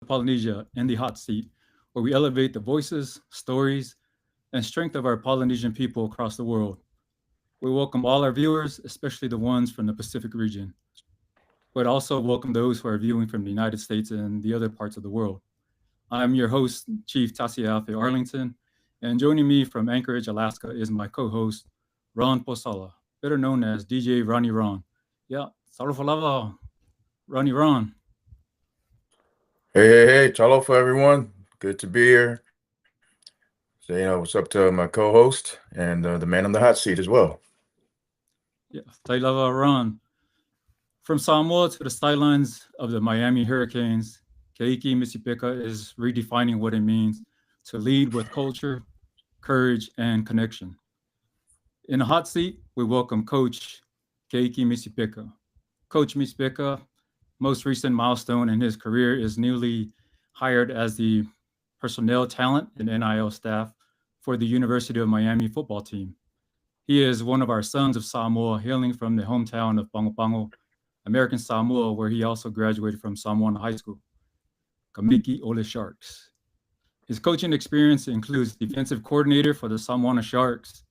Polynesia in the hot seat, where we elevate the voices, stories, and strength of our Polynesian people across the world. We welcome all our viewers, especially the ones from the Pacific region, but also welcome those who are viewing from the United States and the other parts of the world. I'm your host, Chief Tasiafe Arlington, and joining me from Anchorage, Alaska is my co-host, Ron Posala, better known as DJ Ronnie Ron. Yeah, Salufalava, Ronnie Ron. Hey, Chalo for everyone. Good to be here. Say, what's up to my co-host and the man on the hot seat as well. Yeah, Tailava Ron. From Samoa to the sidelines of the Miami Hurricanes, Keiki Misipeka is redefining what it means to lead with culture, courage, and connection. In the hot seat, we welcome Coach Keiki Misipeka. Coach Misipeka, most recent milestone in his career is newly hired as the personnel talent and NIL staff for the University of Miami football team. He is one of our sons of Samoa, hailing from the hometown of Pango, American Samoa, where he also graduated from Samoan High School, Kamiki Ole Sharks. His coaching experience includes defensive coordinator for the Samoana Sharks.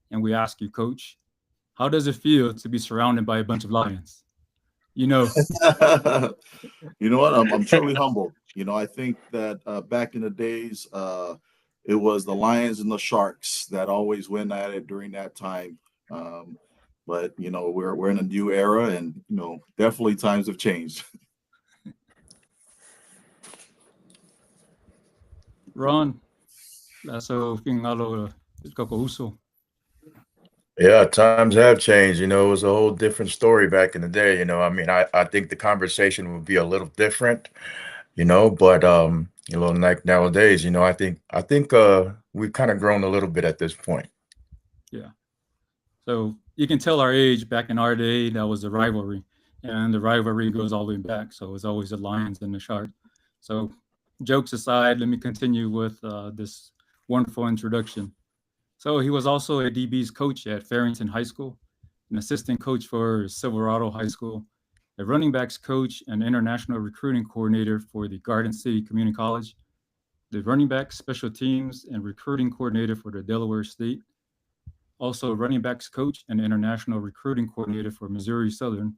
And we ask you, Coach, how does it feel to be surrounded by a bunch of lions? You know, You know what? I'm truly humbled. I think that back in the days, it was the Lions and the Sharks that always went at it during that time. But we're in a new era, and definitely times have changed. Ron, so fingalo kakouso. Yeah, times have changed. It was a whole different story back in the day. I mean, I think the conversation would be a little different, but like nowadays, I think we've kind of grown a little bit at this point. Yeah. So you can tell our age. Back in our day, that was a rivalry, and the rivalry goes all the way back. So it's always the Lions and the Sharks. So jokes aside, let me continue with this wonderful introduction. So he was also a DB's coach at Farrington High School, an assistant coach for Silverado High School, a running backs coach and international recruiting coordinator for the Garden City Community College, the running backs special teams and recruiting coordinator for the Delaware State, also running backs coach and international recruiting coordinator for Missouri Southern,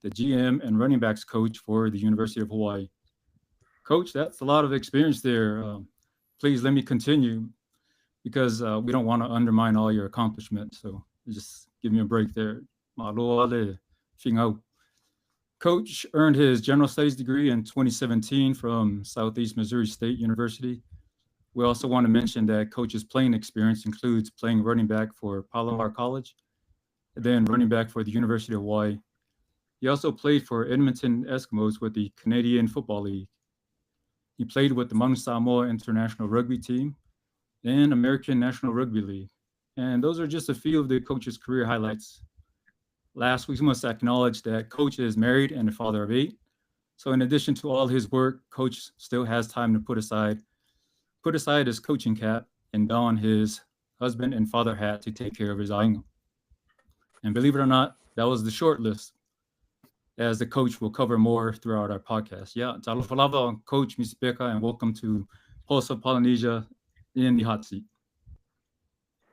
the GM and running backs coach for the University of Hawaii. Coach, that's a lot of experience there. Please let me continue because we don't want to undermine all your accomplishments. So just give me a break there. Malo ale, Coach earned his general studies degree in 2017 from Southeast Missouri State University. We also want to mention that Coach's playing experience includes playing running back for Palomar College, and then running back for the University of Hawaii. He also played for Edmonton Eskimos with the Canadian Football League. He played with the Mount Samoa International Rugby Team and American National Rugby League. And those are just a few of the coach's career highlights. Last, we must acknowledge that Coach is married and a father of 8. So in addition to all his work, Coach still has time to put aside his coaching cap and don his husband and father hat to take care of his ainga. And believe it or not, that was the short list, as the coach will cover more throughout our podcast. Yeah, talo falava, Coach Misipeka, and welcome to Pulse of Polynesia in the hot seat.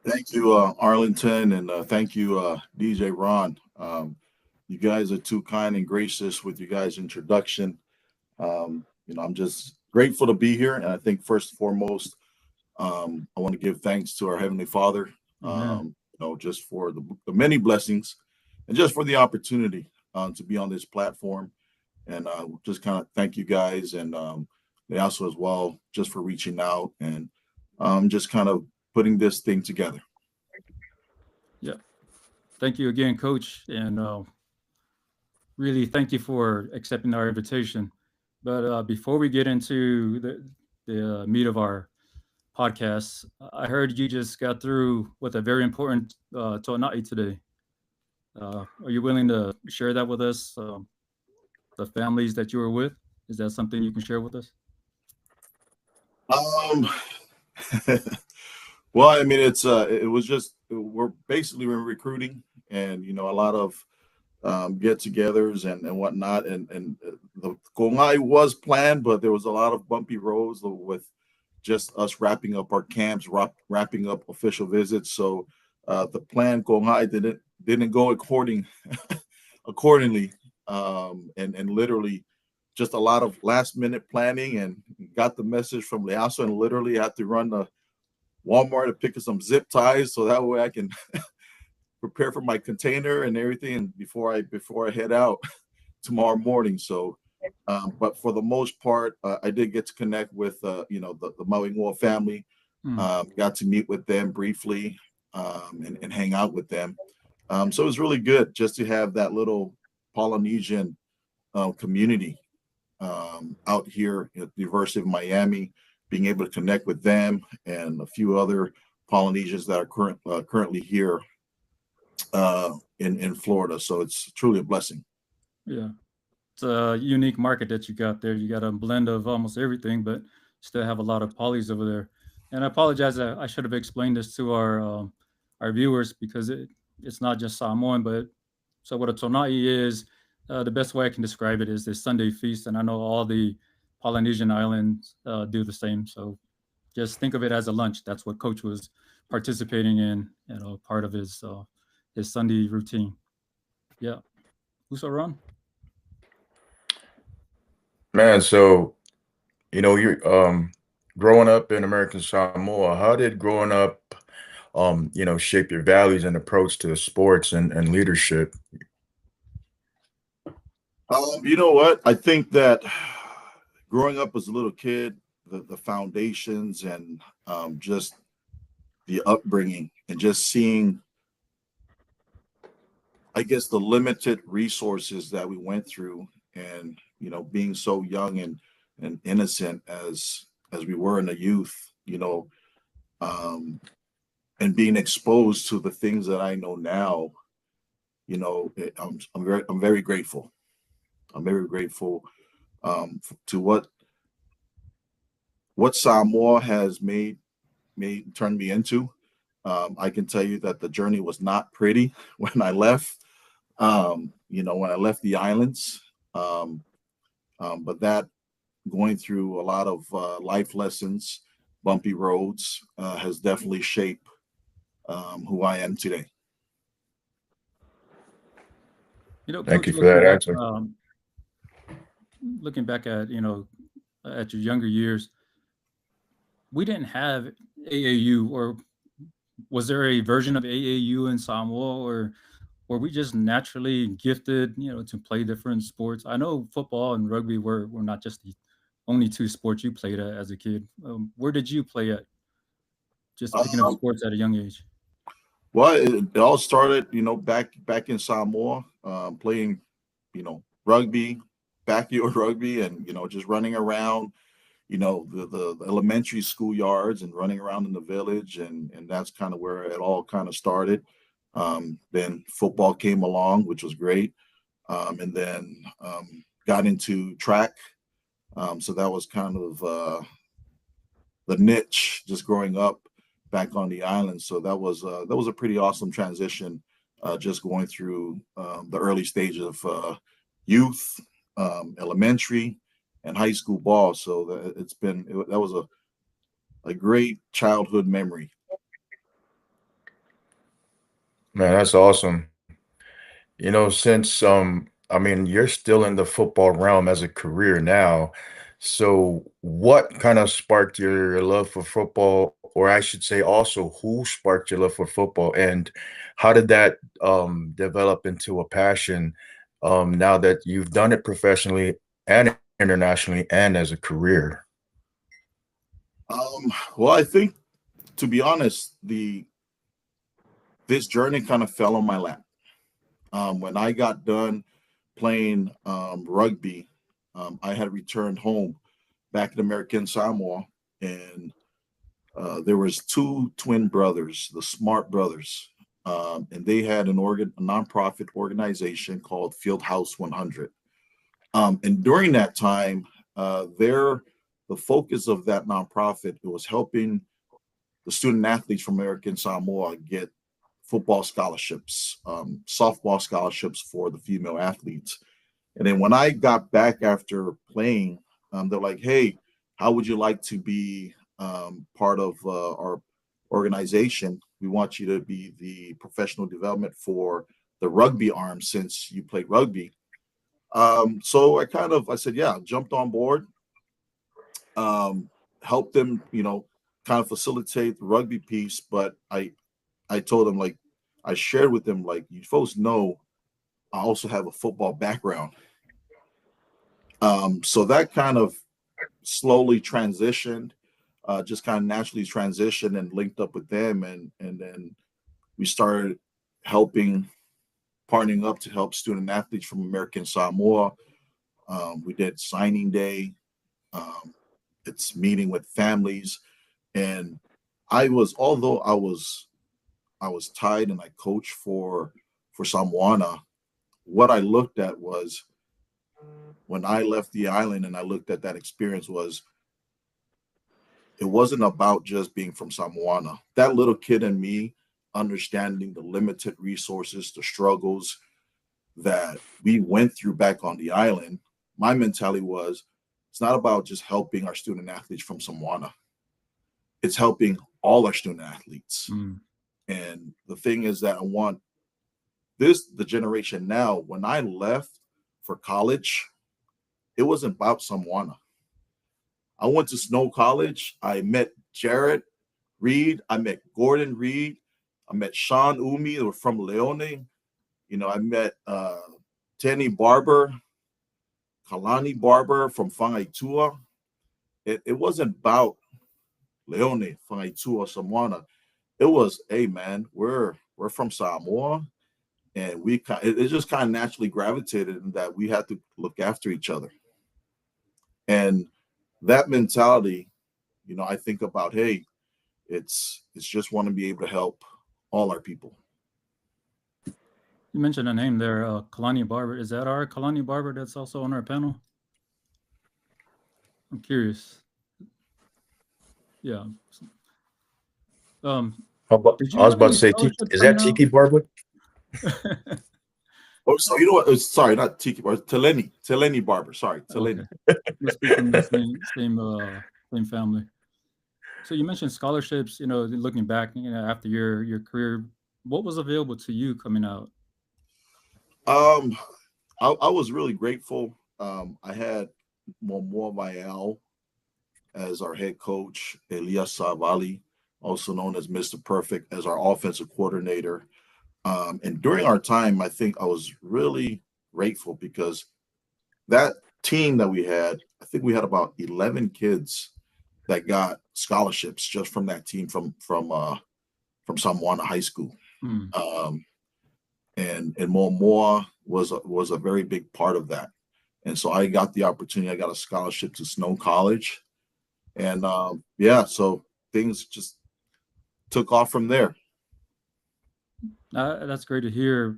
Thank you, Arlington, and thank you, DJ Ron. You guys are too kind and gracious with you guys' introduction. I'm just grateful to be here, and I think first and foremost, I want to give thanks to our Heavenly Father, just for the many blessings and just for the opportunity to be on this platform. And just kind of thank you guys, and they also as well just for reaching out and just kind of putting this thing together. Yeah. Thank you again, Coach. And really thank you for accepting our invitation. But before we get into the meat of our podcast, I heard you just got through with a very important To'ana'i today. Are you willing to share that with us? The families that you were with? Is that something you can share with us? Um, well, I mean, it was just we're basically recruiting, and a lot of get-togethers and whatnot. And the Kongai was planned, but there was a lot of bumpy roads with just us wrapping up our camps, wrapping up official visits. So the plan Kongai didn't go accordingly, and literally just a lot of last-minute planning, and got the message from Leaso and literally had to run to Walmart to pick up some zip ties so that way I can prepare for my container and everything, and before I head out tomorrow morning. So, but for the most part, I did get to connect with the Maui Moa family. Got to meet with them briefly, and hang out with them. So it was really good just to have that little Polynesian community out here at the University of Miami, being able to connect with them and a few other Polynesians that are currently here in Florida. So it's truly a blessing. Yeah, it's a unique market that you got there. You got a blend of almost everything, but still have a lot of polys over there. And I apologize, I should have explained this to our viewers, because it's not just Samoan, but so what a tonai is, the best way I can describe it is the Sunday feast, and I know all the Polynesian islands do the same. So just think of it as a lunch. That's what Coach was participating in, part of his Sunday routine. Yeah. Who's around? Man, so you're growing up in American Samoa. How did growing up shape your values and approach to sports and leadership? You know what? I think that growing up as a little kid, the foundations and just the upbringing, and just seeing, I guess, the limited resources that we went through, and being so young and innocent as we were in the youth, and being exposed to the things that I know now, I'm very grateful. I'm very grateful to what Samoa has turned me into. I can tell you that the journey was not pretty when I left. When I left the islands, but that going through a lot of life lessons, bumpy roads, has definitely shaped who I am today. Thank Coach, you for that answer. Looking back at at your younger years, we didn't have AAU, or was there a version of AAU in Samoa, or were we just naturally gifted, to play different sports? I know football and rugby were not just the only two sports you played at as a kid. Where did you play at? Just picking up sports at a young age. Well, it all started, back in Samoa, playing, rugby, backyard rugby, and just running around, the elementary school yards, and running around in the village, and that's kind of where it all kind of started. Then football came along, which was great, and then got into track. So that was kind of the niche just growing up back on the island. So that was a pretty awesome transition, just going through the early stages of youth, elementary, and high school ball. So that was a great childhood memory. Man, that's awesome. Since you're still in the football realm as a career now. So what kind of sparked your love for football, or I should say also who sparked your love for football, and how did that develop into a passion now that you've done it professionally and internationally and as a career? Well, I think, to be honest, this journey kind of fell on my lap. When I got done playing rugby, I had returned home back in American Samoa, and there was two twin brothers, the Smart Brothers, and they had a nonprofit organization called Fieldhouse 100. And during that time, the focus of that nonprofit was helping the student athletes from American Samoa get football scholarships, softball scholarships for the female athletes. And then when I got back after playing, they're like, hey, how would you like to be part of our organization? We want you to be the professional development for the rugby arm since you played rugby. So I said, yeah, jumped on board, helped them, kind of facilitate the rugby piece. But I told them, like, I shared with them, like, you folks know, I also have a football background. So that kind of slowly transitioned, just kind of naturally transitioned and linked up with them. And then we started partnering up to help student athletes from American Samoa. We did signing day. It's meeting with families. And although I was tied and I coached for Samoana, what I looked at was, when I left the island and I looked at that experience, it wasn't about just being from Samoana. That little kid in me, understanding the limited resources, the struggles that we went through back on the island, my mentality was, it's not about just helping our student athletes from Samoana. It's helping all our student athletes. And the thing is that I want the generation now, when I left for college, it wasn't about Samoana. I went to Snow College. I met Jared Reed. I met Gordon Reed. I met Sean Umi. They were from Leone. I met Tenny Barber, Kalani Barber from Whangaitua. It wasn't about Leone, Whangaitua, Samoana. It was, hey man, we're from Samoa, and it just kind of naturally gravitated in that we had to look after each other. And that mentality, I think about, hey, it's just want to be able to help all our people. You mentioned a name there, Kalani Barber. Is that our Kalani Barber that's also on our panel? I'm curious. Yeah. I was about to say, is that Tiki Barber? Oh, so you know what? Sorry, not Tiki Barber. Teleni Barber. Sorry, Teleni. Okay. Must be from the same family. So you mentioned scholarships. Looking back, after your career, what was available to you coming out? I was really grateful. I had Momoa Mael as our head coach, Elias Savali, also known as Mr. Perfect, as our offensive coordinator. And during our time, I think I was really grateful because that team that we had, I think we had about 11 kids that got scholarships just from that team from Samoana High School. And Momoa was a very big part of that. And so I got the opportunity. I got a scholarship to Snow College. And so things just took off from there. That's great to hear.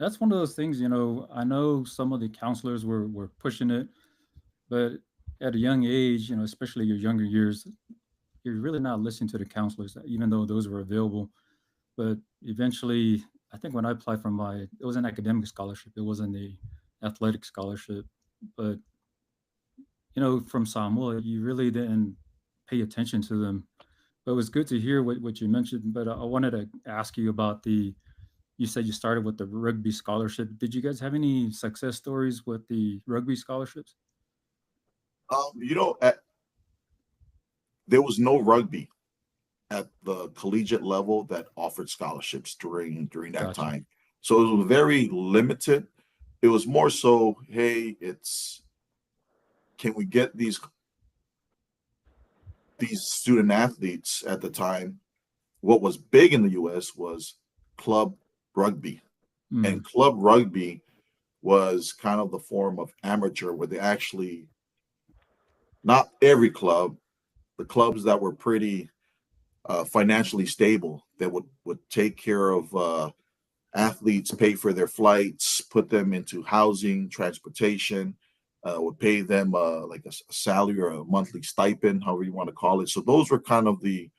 That's one of those things, I know some of the counselors were pushing it, but at a young age, especially your younger years, you're really not listening to the counselors, even though those were available. But eventually, I think when I applied for it was an academic scholarship. It wasn't the athletic scholarship. But, from Samoa, you really didn't pay attention to them. But it was good to hear what you mentioned. But I wanted to ask you about you said you started with the rugby scholarship. Did you guys have any success stories with the rugby scholarships? There was no rugby at the collegiate level that offered scholarships during that time. So it was very limited. It was more so, hey, can we get these student athletes at the time? What was big in the US was club rugby. And club rugby was kind of the form of amateur where they actually, not every club, the clubs that were pretty financially stable, that would take care of athletes, pay for their flights, put them into housing, transportation, would pay them like a salary or a monthly stipend, however you want to call it. So those were kind of the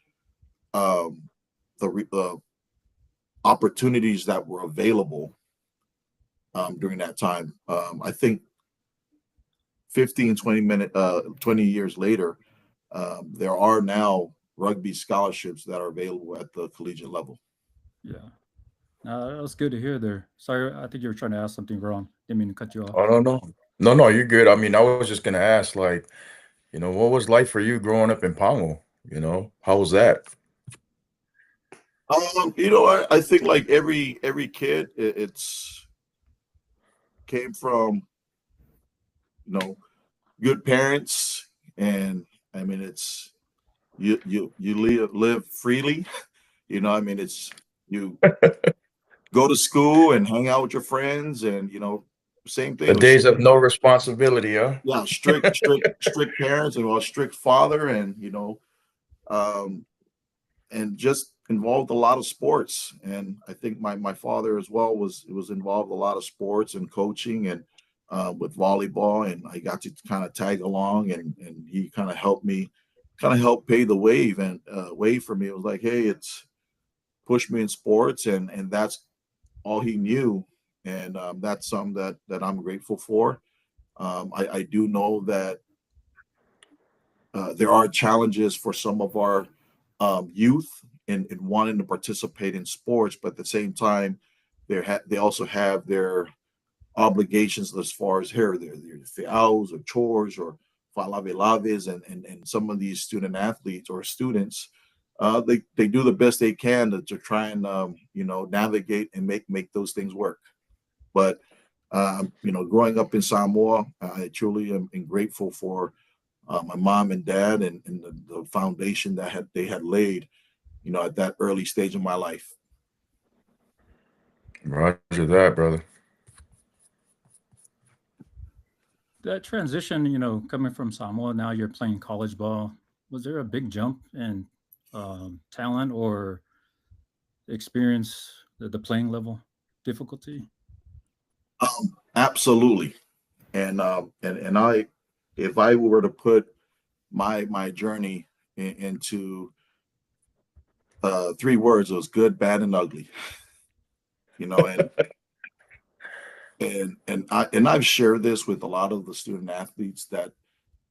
opportunities that were available during that time. I think 20 years later, there are now rugby scholarships that are available at the collegiate level. Yeah. That was good to hear there. Sorry, I think you were trying to ask something, Ron. Didn't mean to cut you off. I don't know. No, you're good. I mean, I was just gonna ask, like, what was life for you growing up in Pango? How was that? I think like every kid, it's came from good parents, and I mean it's you live freely. I mean it's you go to school and hang out with your friends, and same The thing with days of no responsibility, huh? yeah, strict parents and strict father, and um and just involved a lot of sports. And I think my father as well was involved a lot of sports and coaching, and with volleyball, and I got to kind of tag along, and he kind of helped pay the wave and wave for me. It was like, hey, it's pushed me in sports, and that's all he knew. And that's something that I'm grateful for. I do know that there are challenges for some of our youth in wanting to participate in sports, but at the same time, they also have their obligations as far as their fiaos or chores or falaves, and some of these student athletes or students, they do the best they can to try and navigate and make those things work. But growing up in Samoa, I truly am grateful for my mom and dad, and the foundation that they had laid, at that early stage of my life. Roger that, brother. That transition, coming from Samoa, now you're playing college ball. Was there a big jump in talent or experience, the playing level difficulty? Absolutely. And I, if I were to put my journey into 3 words, it was good, bad, and ugly. And I've shared this with a lot of the student athletes that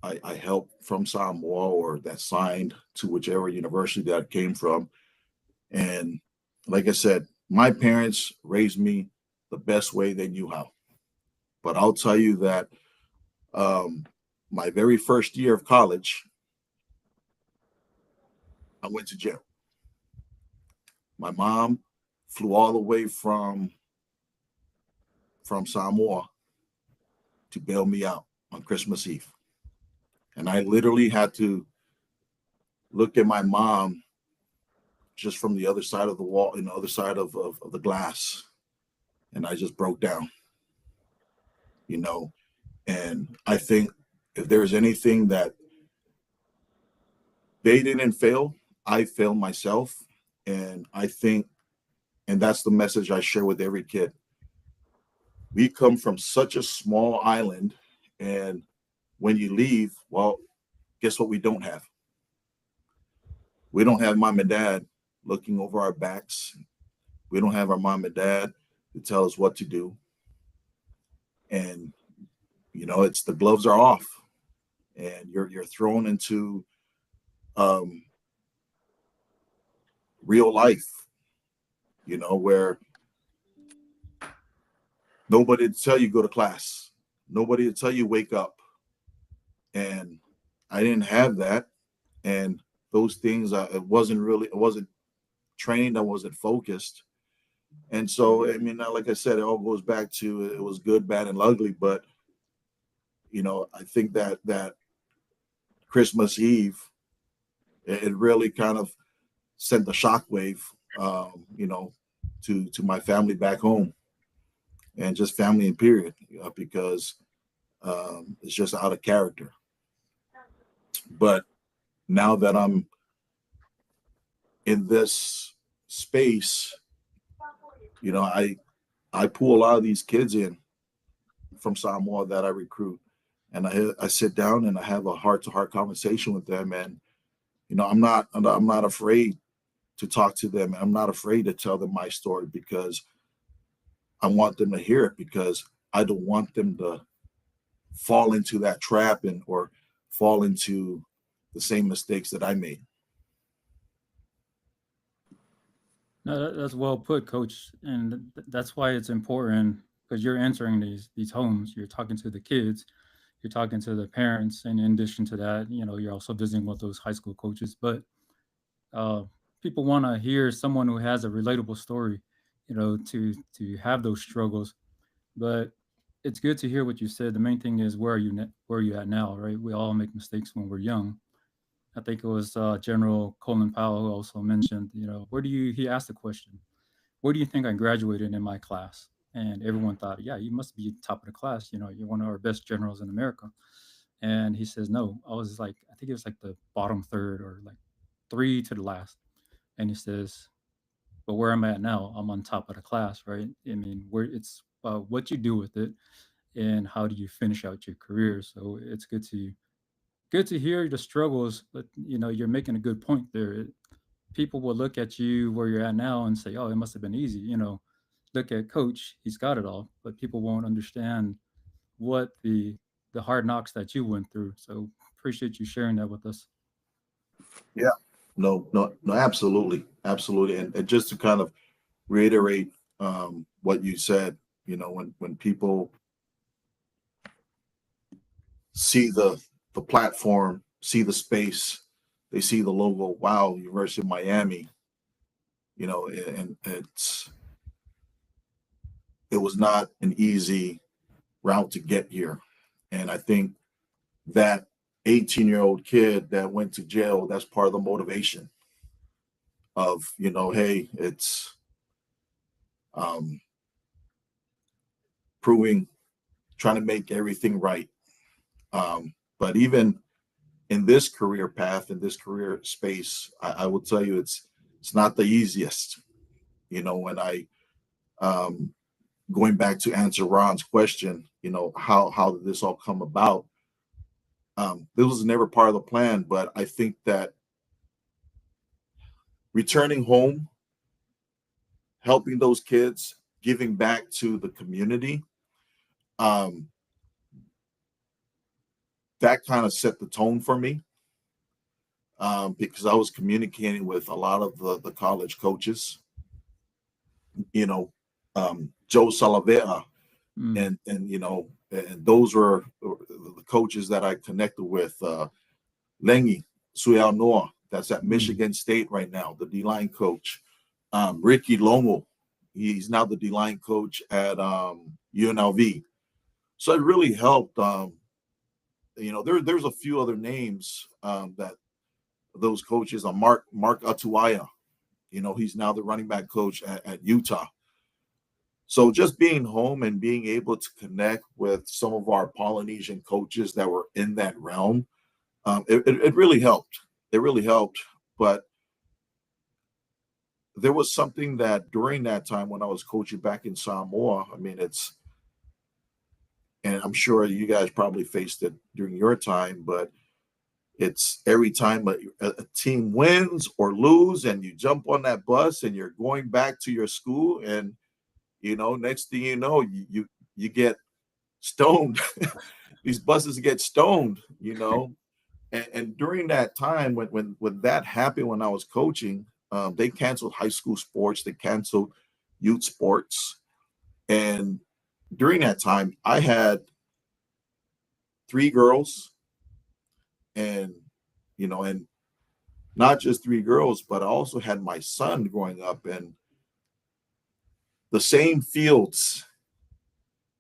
I help from Samoa, or that signed to whichever university that came from. And like I said, my parents raised me the best way they knew how. But I'll tell you that my very first year of college, I went to jail. My mom flew all the way from Samoa to bail me out on Christmas Eve. And I literally had to look at my mom just from the other side of the wall, the other side of the glass. And I just broke down, And I think if there's anything that they didn't fail, I failed myself. And I think, and that's the message I share with every kid. We come from such a small island, and when you leave, well, guess what we don't have? We don't have mom and dad looking over our backs. We don't have our mom and dad to tell us what to do. And, it's the gloves are off, and you're thrown into real life, where nobody to tell you go to class, nobody to tell you wake up. And I didn't have that. And those things, it wasn't trained, I wasn't focused. And so, I mean, like I said, it all goes back to it was good, bad, and ugly. But, I think that Christmas Eve, it really kind of sent the shockwave, to my family back home, and just family in period, because it's just out of character. But now that I'm in this space, I pull a lot of these kids in from Samoa that I recruit, and I sit down and I have a heart-to-heart conversation with them, and I'm not afraid to talk to them. I'm not afraid to tell them my story because I want them to hear it, because I don't want them to fall into that trap or fall into the same mistakes that I made. No, that's well put, Coach, and that's why it's important, because you're entering these homes, you're talking to the kids, you're talking to the parents, and in addition to that, you're also visiting with those high school coaches. But uh, people want to hear someone who has a relatable story, to have those struggles. But it's good to hear what you said. The main thing is, where are you at now, right? We all make mistakes when we're young. I think it was General Colin Powell who also mentioned, he asked the question, where do you think I graduated in my class? And everyone thought, yeah, you must be top of the class. You're one of our best generals in America. And he says, no, I was like, I think it was like the bottom third or like three to the last. And he says, but where I'm at now, I'm on top of the class, right? I mean, where it's what you do with it and how do you finish out your career. So it's good to hear the struggles, but you're making a good point there. People will look at you where you're at now and say, "Oh, it must have been easy." Look at Coach; he's got it all, but people won't understand what the hard knocks that you went through. So appreciate you sharing that with us. Yeah, no, absolutely, absolutely. And just to kind of reiterate what you said, when people see the platform, see the space, they see the logo, wow, University of Miami, and it was not an easy route to get here. And I think that 18-year-old kid that went to jail, that's part of the motivation of, hey, it's proving, trying to make everything right. But even in this career path, in this career space, I will tell you, it's not the easiest. When I going back to answer Ron's question, how did this all come about? This was never part of the plan, but I think that returning home, helping those kids, giving back to the community, that kind of set the tone for me, because I was communicating with a lot of the college coaches, Joe Salavea, Mm. and those were the coaches that I connected with. Lengi Suyao, that's at Michigan State right now, the D-line coach. Ricky Longo, he's now the D-line coach at UNLV. So it really helped. There's a few other names that those coaches are. Mark Atuaya, he's now the running back coach at Utah. So just being home and being able to connect with some of our Polynesian coaches that were in that realm, it really helped. It really helped. But there was something that during that time when I was coaching back in Samoa, and I'm sure you guys probably faced it during your time, but it's every time a team wins or lose and you jump on that bus and you're going back to your school, and next thing you know, you get stoned. These buses get stoned, and during that time when that happened, when I was coaching, they canceled high school sports, they canceled youth sports. And during that time, I had 3 girls, and and not just 3 girls, but I also had my son growing up in the same fields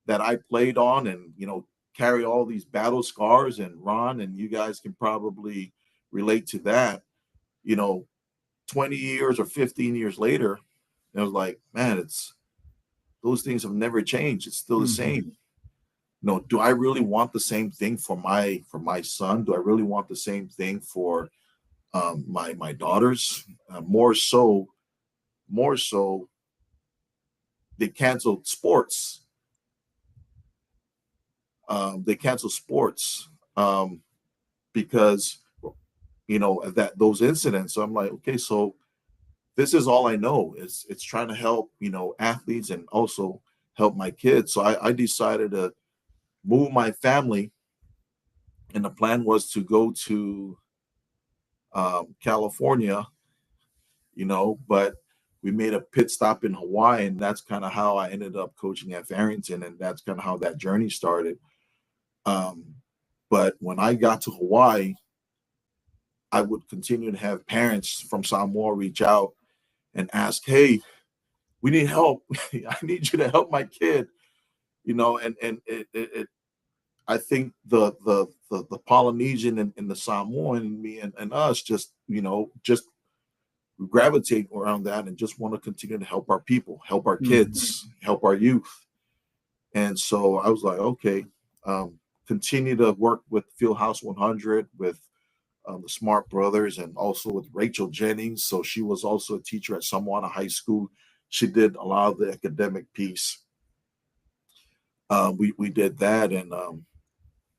that I played on, and carry all these battle scars. And Ron and you guys can probably relate to that. 20 years or 15 years later, it was like, man, those things have never changed. It's still the same. Do I really want the same thing for my son? Do I really want the same thing for my daughters? More so, they canceled sports. Because that those incidents. So I'm like, okay, so this is all I know. It's trying to help, athletes and also help my kids. So I decided to move my family, and the plan was to go to California, but we made a pit stop in Hawaii, and that's kind of how I ended up coaching at Farrington, and that's kind of how that journey started. But when I got to Hawaii, I would continue to have parents from Samoa reach out and ask, "Hey, we need help. I need you to help my kid." And I think the Polynesian and the Samoan and me and us just gravitate around that and just want to continue to help our people, help our kids, help our youth. And so I was like, okay, continue to work with Fieldhouse 100, with the Smart Brothers, and also with Rachel Jennings. So she was also a teacher at Samoana High School. She did a lot of the academic piece. We did that, and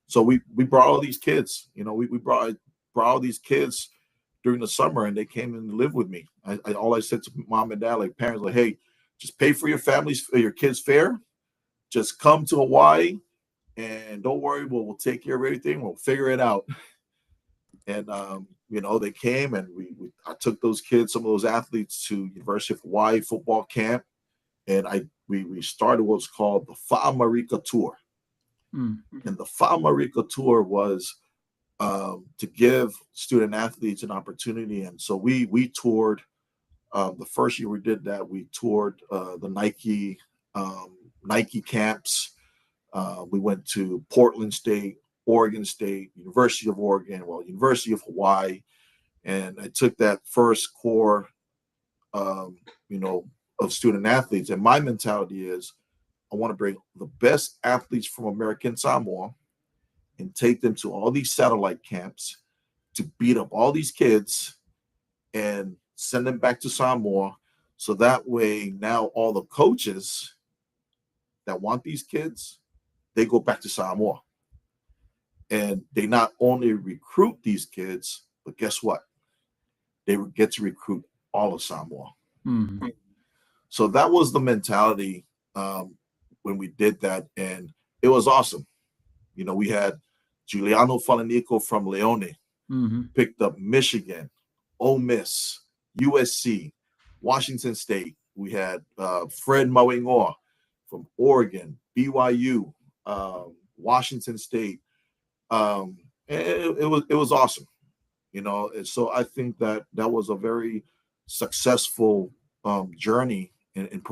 so we brought all these kids. We brought all these kids during the summer, and they came and lived with me. All I said to mom and dad, like parents, like, hey, just pay for your kids' fare. Just come to Hawaii, and don't worry, we'll take care of everything. We'll figure it out. And they came, and I took those kids, some of those athletes, to University of Hawaii football camp, and we started what's called the Fa'amarika Tour. And the Fa'amarika Tour was to give student athletes an opportunity. And so we toured. The first year we did that, we toured the Nike camps. We went to Portland State, Oregon State, University of Oregon, University of Hawaii. And I took that first core, of student athletes. And my mentality is, I want to bring the best athletes from American Samoa and take them to all these satellite camps to beat up all these kids and send them back to Samoa. So that way, now all the coaches that want these kids, they go back to Samoa. And they not only recruit these kids, but guess what? They get to recruit all of Samoa. Mm-hmm. So that was the mentality when we did that, and it was awesome. We had Giuliano Falanico from Leone, picked up Michigan, Ole Miss, USC, Washington State. We had Fred Mawingoa from Oregon, BYU, Washington State. It was awesome, and so I think that was a very successful journey in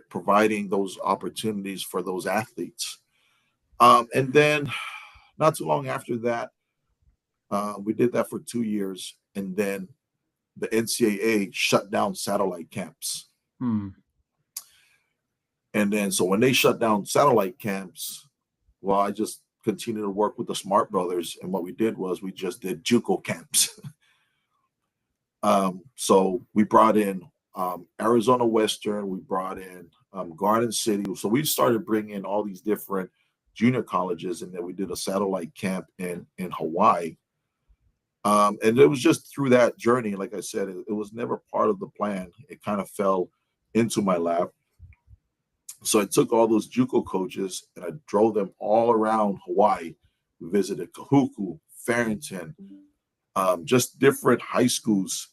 providing those opportunities for those athletes. And then not too long after that, we did that for 2 years, and then the NCAA shut down satellite camps. And then so when they shut down satellite camps, well, I just continued to work with the Smart Brothers, and what we did was we just did JUCO camps. So we brought in Arizona Western, we brought in Garden City. So we started bringing in all these different junior colleges, and then we did a satellite camp in Hawaii. And it was just through that journey, like I said, it was never part of the plan. It kind of fell into my lap. So I took all those JUCO coaches and I drove them all around Hawaii. We visited Kahuku, Farrington, just different high schools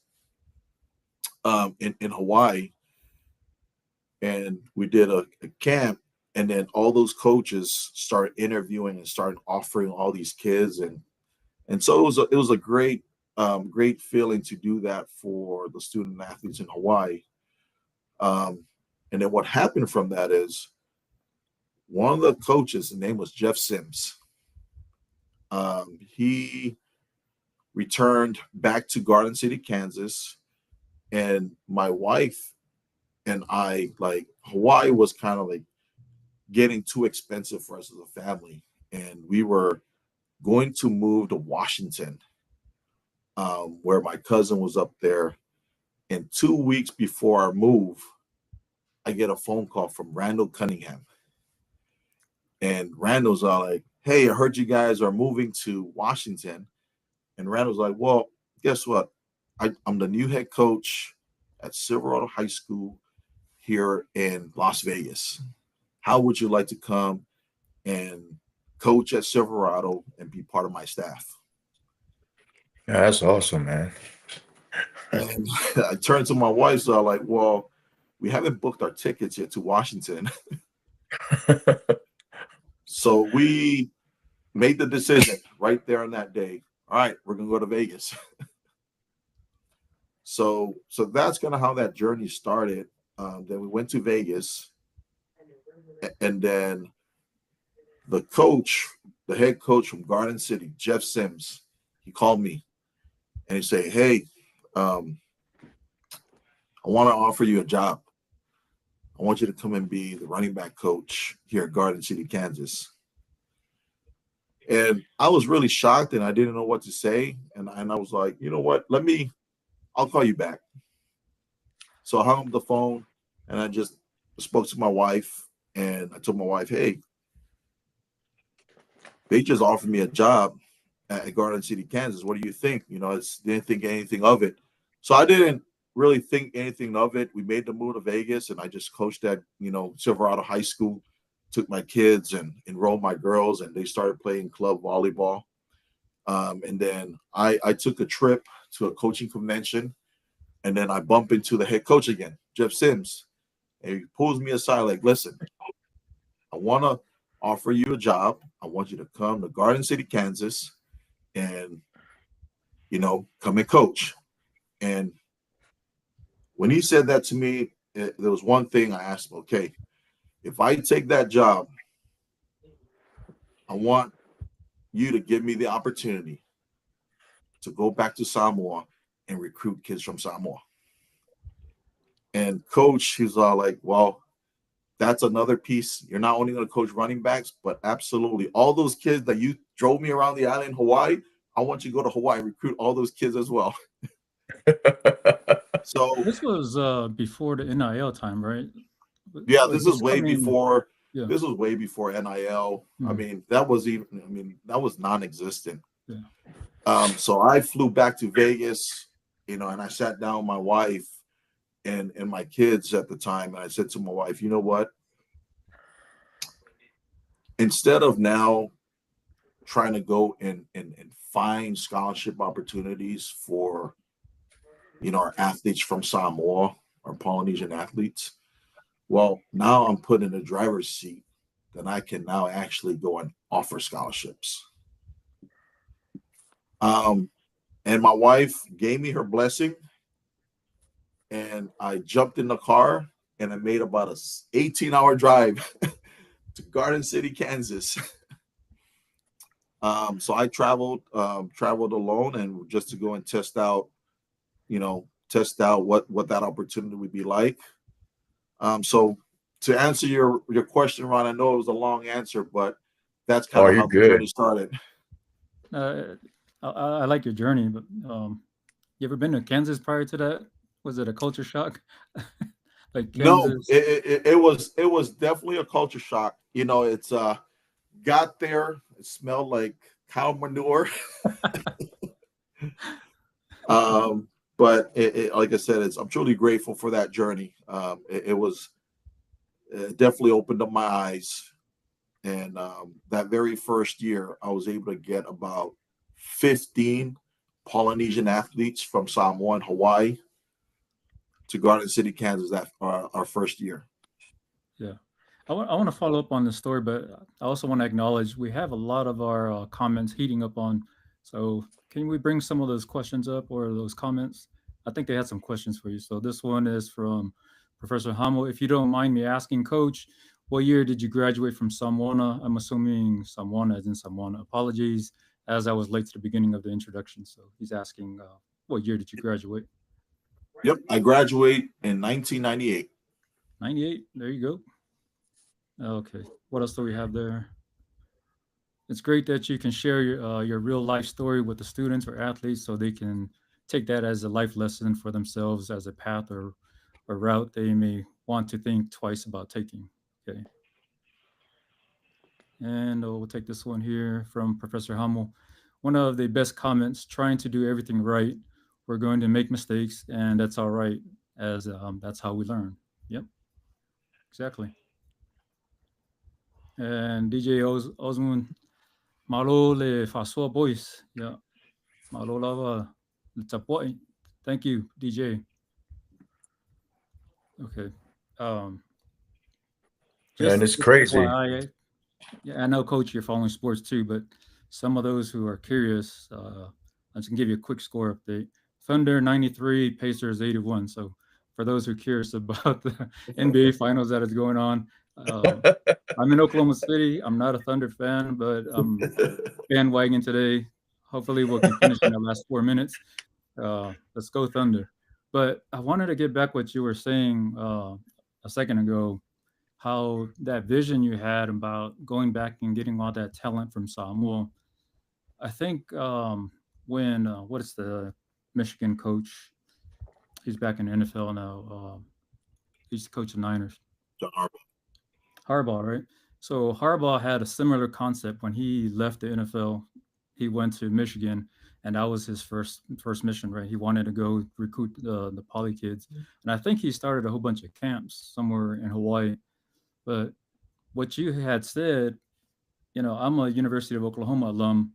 in Hawaii. And we did a camp, and then all those coaches started interviewing and started offering all these kids. And so it was a great feeling to do that for the student athletes in Hawaii. And then what happened from that is one of the coaches, his name was Jeff Sims. He returned back to Garden City, Kansas, and my wife and I, like, Hawaii was kind of like getting too expensive for us as a family, and we were going to move to Washington, where my cousin was up there. And 2 weeks before our move, I get a phone call from Randall Cunningham. And Randall's like, hey, I heard you guys are moving to Washington. And Randall's like, well, guess what? I'm the new head coach at Silverado High School here in Las Vegas. How would you like to come and coach at Silverado and be part of my staff? Yeah, that's awesome, man. And I turned to my wife, so I'm like, well, we haven't booked our tickets yet to Washington. So we made the decision right there on that day. All right, we're gonna go to Vegas. So that's kind of how that journey started. Then we went to Vegas, and then the coach, the head coach from Garden City, Jeff Sims, he called me and he said, "Hey, I want to offer you a job. I want you to come and be the running back coach here at Garden City, Kansas." And I was really shocked and I didn't know what to say. And I was like, you know what? I'll call you back. So I hung up the phone and I just spoke to my wife and I told my wife, hey, they just offered me a job at Garden City, Kansas. What do you think? Didn't think anything of it. So I didn't really think anything of it. We made the move to Vegas and I just coached at, Silverado High School, took my kids and enrolled my girls and they started playing club volleyball. And then I took a trip to a coaching convention and then I bump into the head coach again, Jeff Sims. And he pulls me aside like, listen, I want to offer you a job. I want you to come to Garden City, Kansas and, come and coach. And when he said that to me, there was one thing I asked him, okay, if I take that job, I want you to give me the opportunity to go back to Samoa and recruit kids from Samoa. And coach, he's all like, well, that's another piece. You're not only going to coach running backs, but absolutely all those kids that you drove me around the island in Hawaii, I want you to go to Hawaii and recruit all those kids as well. So this was before the NIL time, right? Yeah, this is way before. Yeah. This was way before NIL. I mean, that was non-existent. Yeah. So I flew back to Vegas, and I sat down with my wife and my kids at the time, and I said to my wife, you know what? Instead of now trying to go and find scholarship opportunities for, our athletes from Samoa, our Polynesian athletes, well, now I'm put in the driver's seat that I can now actually go and offer scholarships. And my wife gave me her blessing, and I jumped in the car and I made about a 18-hour drive to Garden City, Kansas. So I traveled alone and just to go and test out what that opportunity would be like. So to answer your question, Ron, I know it was a long answer, but that's kind of how the journey started. I like your journey, but you ever been to Kansas prior to that? Was it a culture shock? Like Kansas? No, it was definitely a culture shock. It's got there, it smelled like cow manure. But it, like I said, I'm truly grateful for that journey. It definitely opened up my eyes. And that very first year, I was able to get about 15 Polynesian athletes from Samoa and Hawaii to Garden City, Kansas, our first year. Yeah. I want to follow up on the story, but I also want to acknowledge we have a lot of our comments heating up on. So can we bring some of those questions up or those comments? I think they had some questions for you. So this one is from Professor Hamo. If you don't mind me asking, Coach, what year did you graduate from Samoa? I'm assuming Samoa as in Samoa. Apologies, as I was late to the beginning of the introduction. So he's asking, what year did you graduate? Yep, I graduated in 1998. 98, there you go. Okay, what else do we have there? It's great that you can share your real life story with the students or athletes so they can take that as a life lesson for themselves as a path or route they may want to think twice about taking. Okay. And we'll take this one here from Professor Hummel. One of the best comments, trying to do everything right. We're going to make mistakes, and that's all right. as that's how we learn. Yep, exactly. And DJ Osmond, malo le fasoa boys. Yeah, malo lava le tapoi. Thank you, DJ. Okay. Um, And just it's crazy. FYI, yeah, I know, Coach, you're following sports too, but some of those who are curious, I can give you a quick score update. Thunder 93, Pacers 81. So for those who are curious about the NBA Finals that is going on, uh, I'm in Oklahoma City. I'm not a Thunder fan, but I'm bandwagon today. Hopefully, we can finish in the last 4 minutes. Let's go Thunder. But I wanted to get back what you were saying a second ago, how that vision you had about going back and getting all that talent from Samoa. I think when what is the Michigan coach? He's back in the NFL now. He's the coach of Niners. John Harbaugh. Harbaugh, right? So Harbaugh had a similar concept when he left the NFL. He went to Michigan, and that was his first mission, right? He wanted to go recruit the poly kids, and I think he started a whole bunch of camps somewhere in Hawaii. But what you had said, I'm a University of Oklahoma alum,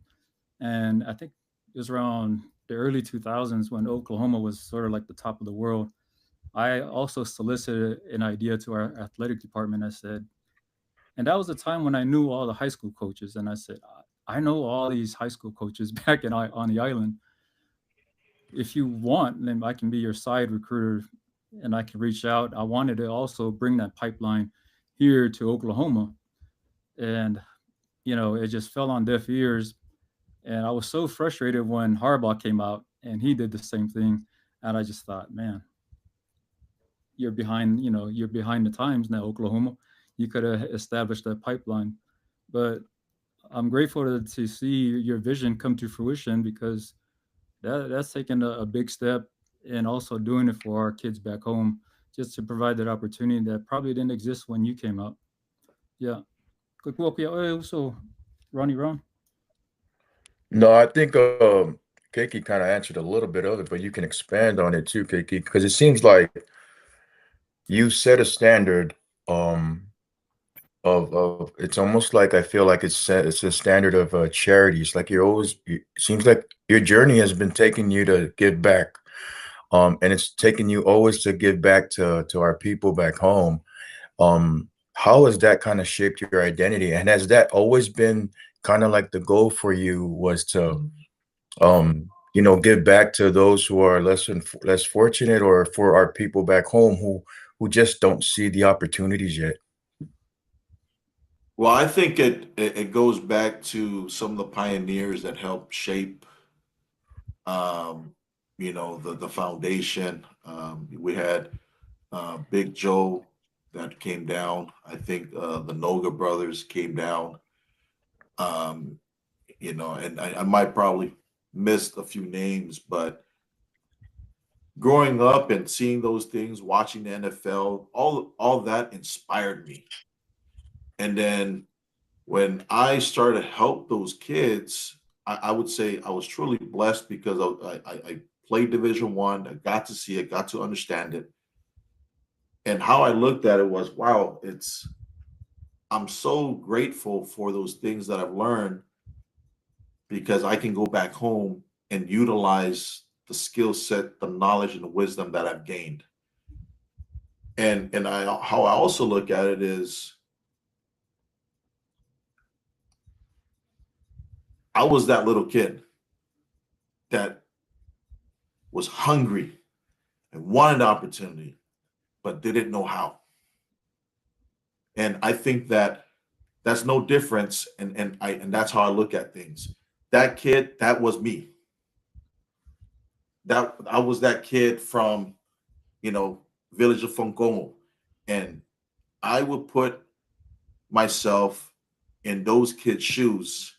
and I think it was around the early 2000s when Oklahoma was sort of like the top of the world. I also solicited an idea to our athletic department. I said, and that was the time when I knew all the high school coaches, and I said, I know all these high school coaches back on the island. If you want, then I can be your side recruiter, and I can reach out. I wanted to also bring that pipeline here to Oklahoma, and it just fell on deaf ears. And I was so frustrated when Harbaugh came out and he did the same thing. And I just thought, man, you're behind the times now, Oklahoma. You could have established that pipeline. But I'm grateful to see your vision come to fruition, because that's taken a big step, and also doing it for our kids back home, just to provide that opportunity that probably didn't exist when you came up. Yeah. Quick walk. Yeah. So, Ronnie Ron. No, I think Keiki kind of answered a little bit of it, but you can expand on it too, Keiki, because it seems like you set a standard of it's almost like I feel like it's a standard of charities. Like it seems like your journey has been taking you to give back. And it's taking you always to give back to our people back home. How has that kind of shaped your identity? And has that always been kind of like the goal for you, was to give back to those who are less fortunate, or for our people back home who just don't see the opportunities yet? Well, I think it goes back to some of the pioneers that helped shape, um, the foundation. We had Big Joe that came down. I think the Noga brothers came down. Um, and I might probably missed a few names, but growing up and seeing those things, watching the NFL, all that inspired me. And then when I started to help those kids, I would say I was truly blessed, because I played Division 1. I got to see it, got to understand it. And how I looked at it was, wow, I'm so grateful for those things that I've learned, because I can go back home and utilize the skill set, the knowledge, and the wisdom that I've gained. And how I also look at it is, I was that little kid that was hungry and wanted the opportunity, but didn't know how. And I think that that's no difference, and that's how I look at things. That kid, that was me. That I was that kid from, village of Fongomo, and I would put myself in those kids' shoes,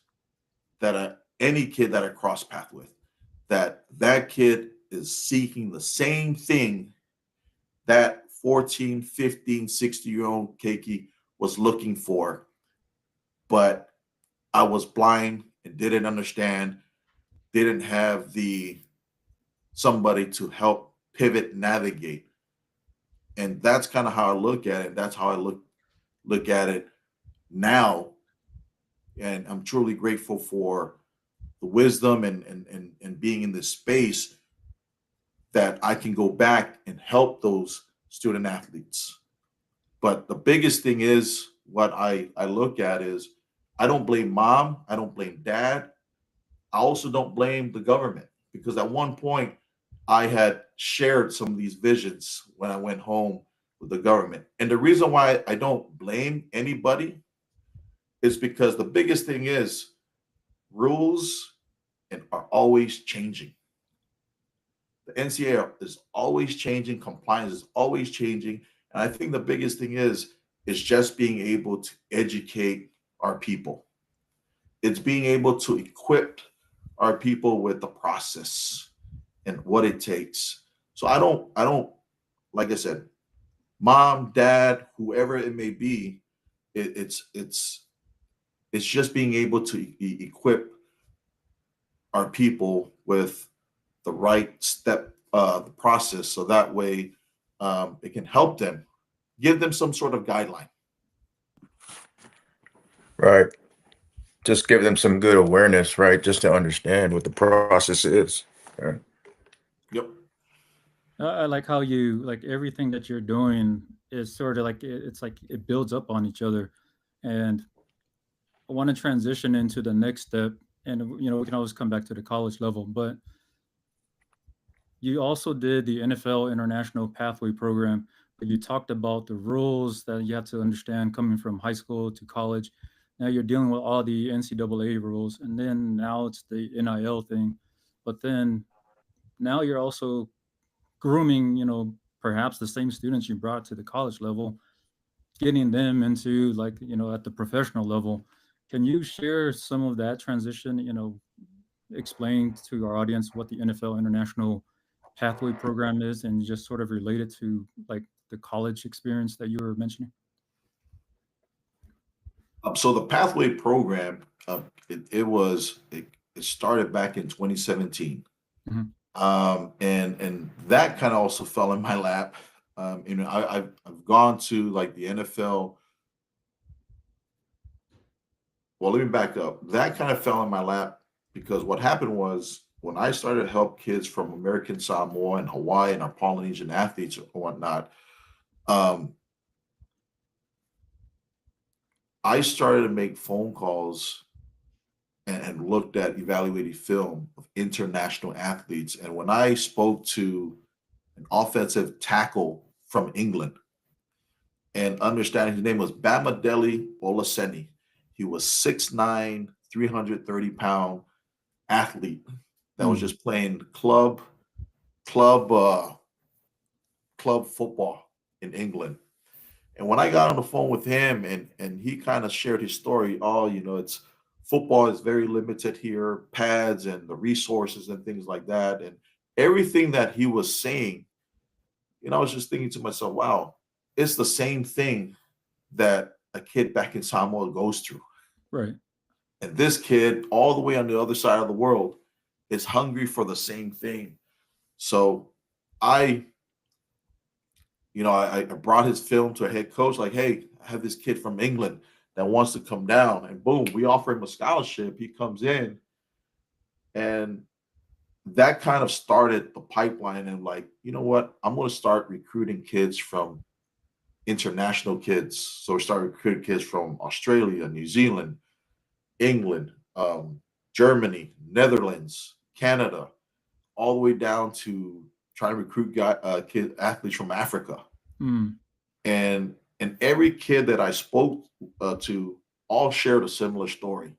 any kid that I cross path with, that kid is seeking the same thing that 14, 15, 60-year-old Keiki was looking for, but I was blind and didn't understand, didn't have somebody to help pivot, navigate. And that's kind of how I look at it. That's how I look at it now. And I'm truly grateful for the wisdom and being in this space that I can go back and help those student athletes. But the biggest thing is what I look at is I don't blame mom, I don't blame dad. I also don't blame the government, because at one point I had shared some of these visions when I went home with the government. And the reason why I don't blame anybody is because the biggest thing is rules and are always changing. The NCAA is always changing, compliance is always changing. And I think the biggest thing is just being able to educate our people. It's being able to equip our people with the process and what it takes. So I don't, like I said, mom, dad, whoever it may be, it's just being able to equip our people with the right step, the process, so that way it can help them, give them some sort of guideline. Right. Just give them some good awareness, right? Just to understand what the process is. Right. Yep. I like how you like everything that you're doing is sort of like it's like it builds up on each other, and I want to transition into the next step, and we can always come back to the college level, but you also did the NFL International Pathway Program, but you talked about the rules that you have to understand coming from high school to college. Now you're dealing with all the NCAA rules, and then now it's the NIL thing. But then now you're also grooming, perhaps the same students you brought to the college level, getting them into like, at the professional level. Can you share some of that transition, explain to our audience what the NFL International Pathway Program is and just sort of relate it to like the college experience that you were mentioning? So the pathway program, it started back in 2017. Mhm. And that kind of also fell in my lap. I've gone to like the NFL. Well, let me back up. That kind of fell in my lap because what happened was when I started to help kids from American Samoa and Hawaii and our Polynesian athletes and whatnot, um, I started to make phone calls and looked at evaluated film of international athletes. And when I spoke to an offensive tackle from England, and understanding his name was Bamadeli Olaseni. He was 6'9", 330-pound athlete that was just playing club uh, club football in England. And when I got on the phone with him and he kind of shared his story, it's football is very limited here, pads and the resources and things like that. And everything that he was saying, I was just thinking to myself, wow, it's the same thing that a kid back in Samoa goes through. Right. And this kid, all the way on the other side of the world, is hungry for the same thing. So I I brought his film to a head coach, like, hey, I have this kid from England that wants to come down. And boom, we offer him a scholarship. He comes in. And that kind of started the pipeline. And like, you know what? I'm going to start recruiting kids from international kids. So we started recruiting kids from Australia, New Zealand, England, Germany, Netherlands, Canada, all the way down to trying to recruit athletes from Africa. Mm. And every kid that I spoke to all shared a similar story.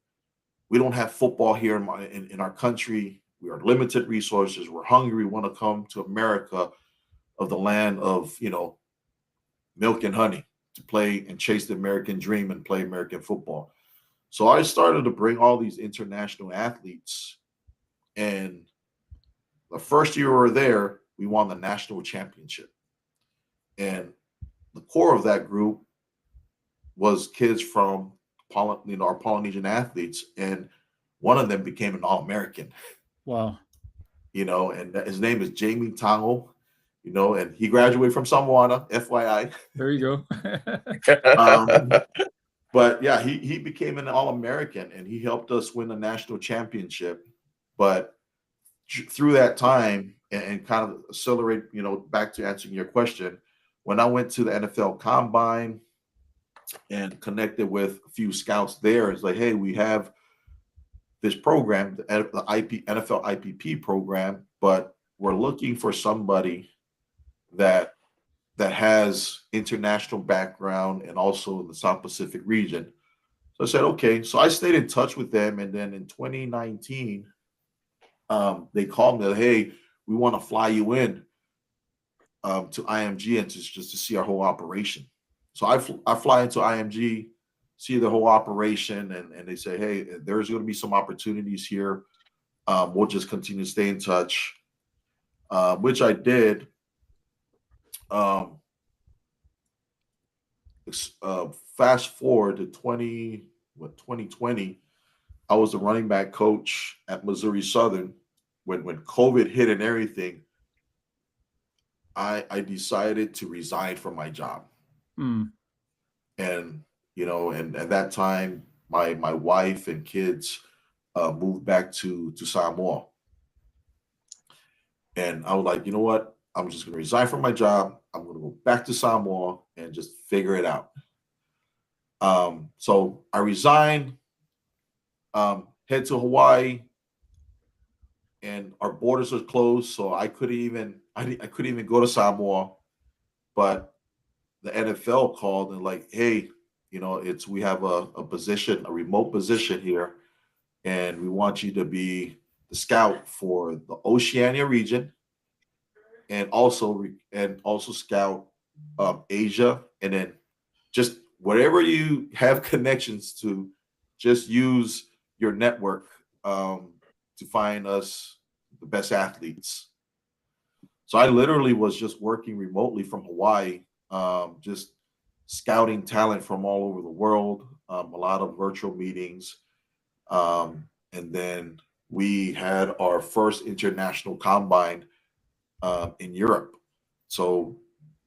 We don't have football here in our country. We are limited resources. We're hungry. We want to come to America, of the land of milk and honey, to play and chase the American dream and play American football. So I started to bring all these international athletes, and the first year we were there, we won the national championship. And the core of that group was kids from our Polynesian athletes, and one of them became an All-American. Wow. And his name is Jamie Tango. and he graduated from Samoa, FYI. There you go. But yeah, he became an All-American, and he helped us win the national championship. But through that time, and kind of accelerate, back to answering your question, when I went to the NFL Combine and connected with a few scouts there, it's like, hey, we have this program, the NFL IPP program, but we're looking for somebody that has international background and also in the South Pacific region. So I said, okay. So I stayed in touch with them, and then in 2019, they called me, hey, we want to fly you in to IMG and just to see our whole operation. So I fly into IMG, see the whole operation, and they say, hey, there's going to be some opportunities here. We'll just continue to stay in touch, which I did. Fast forward to 2020, I was the running back coach at Missouri Southern. When COVID hit and everything, I decided to resign from my job. And and at that time, my wife and kids moved back to Samoa. And I was like, you know what? I'm just going to resign from my job. I'm going to go back to Samoa and just figure it out. So I resigned, head to Hawaii, and our borders were closed, so I couldn't even go to Samoa. But the NFL called and like, hey, we have a position, a remote position here, and we want you to be the scout for the Oceania region, and also scout Asia, and then just whatever you have connections to, just use your network to find us the best athletes. So I literally was just working remotely from Hawaii, just scouting talent from all over the world, a lot of virtual meetings. And then we had our first international combine in Europe. So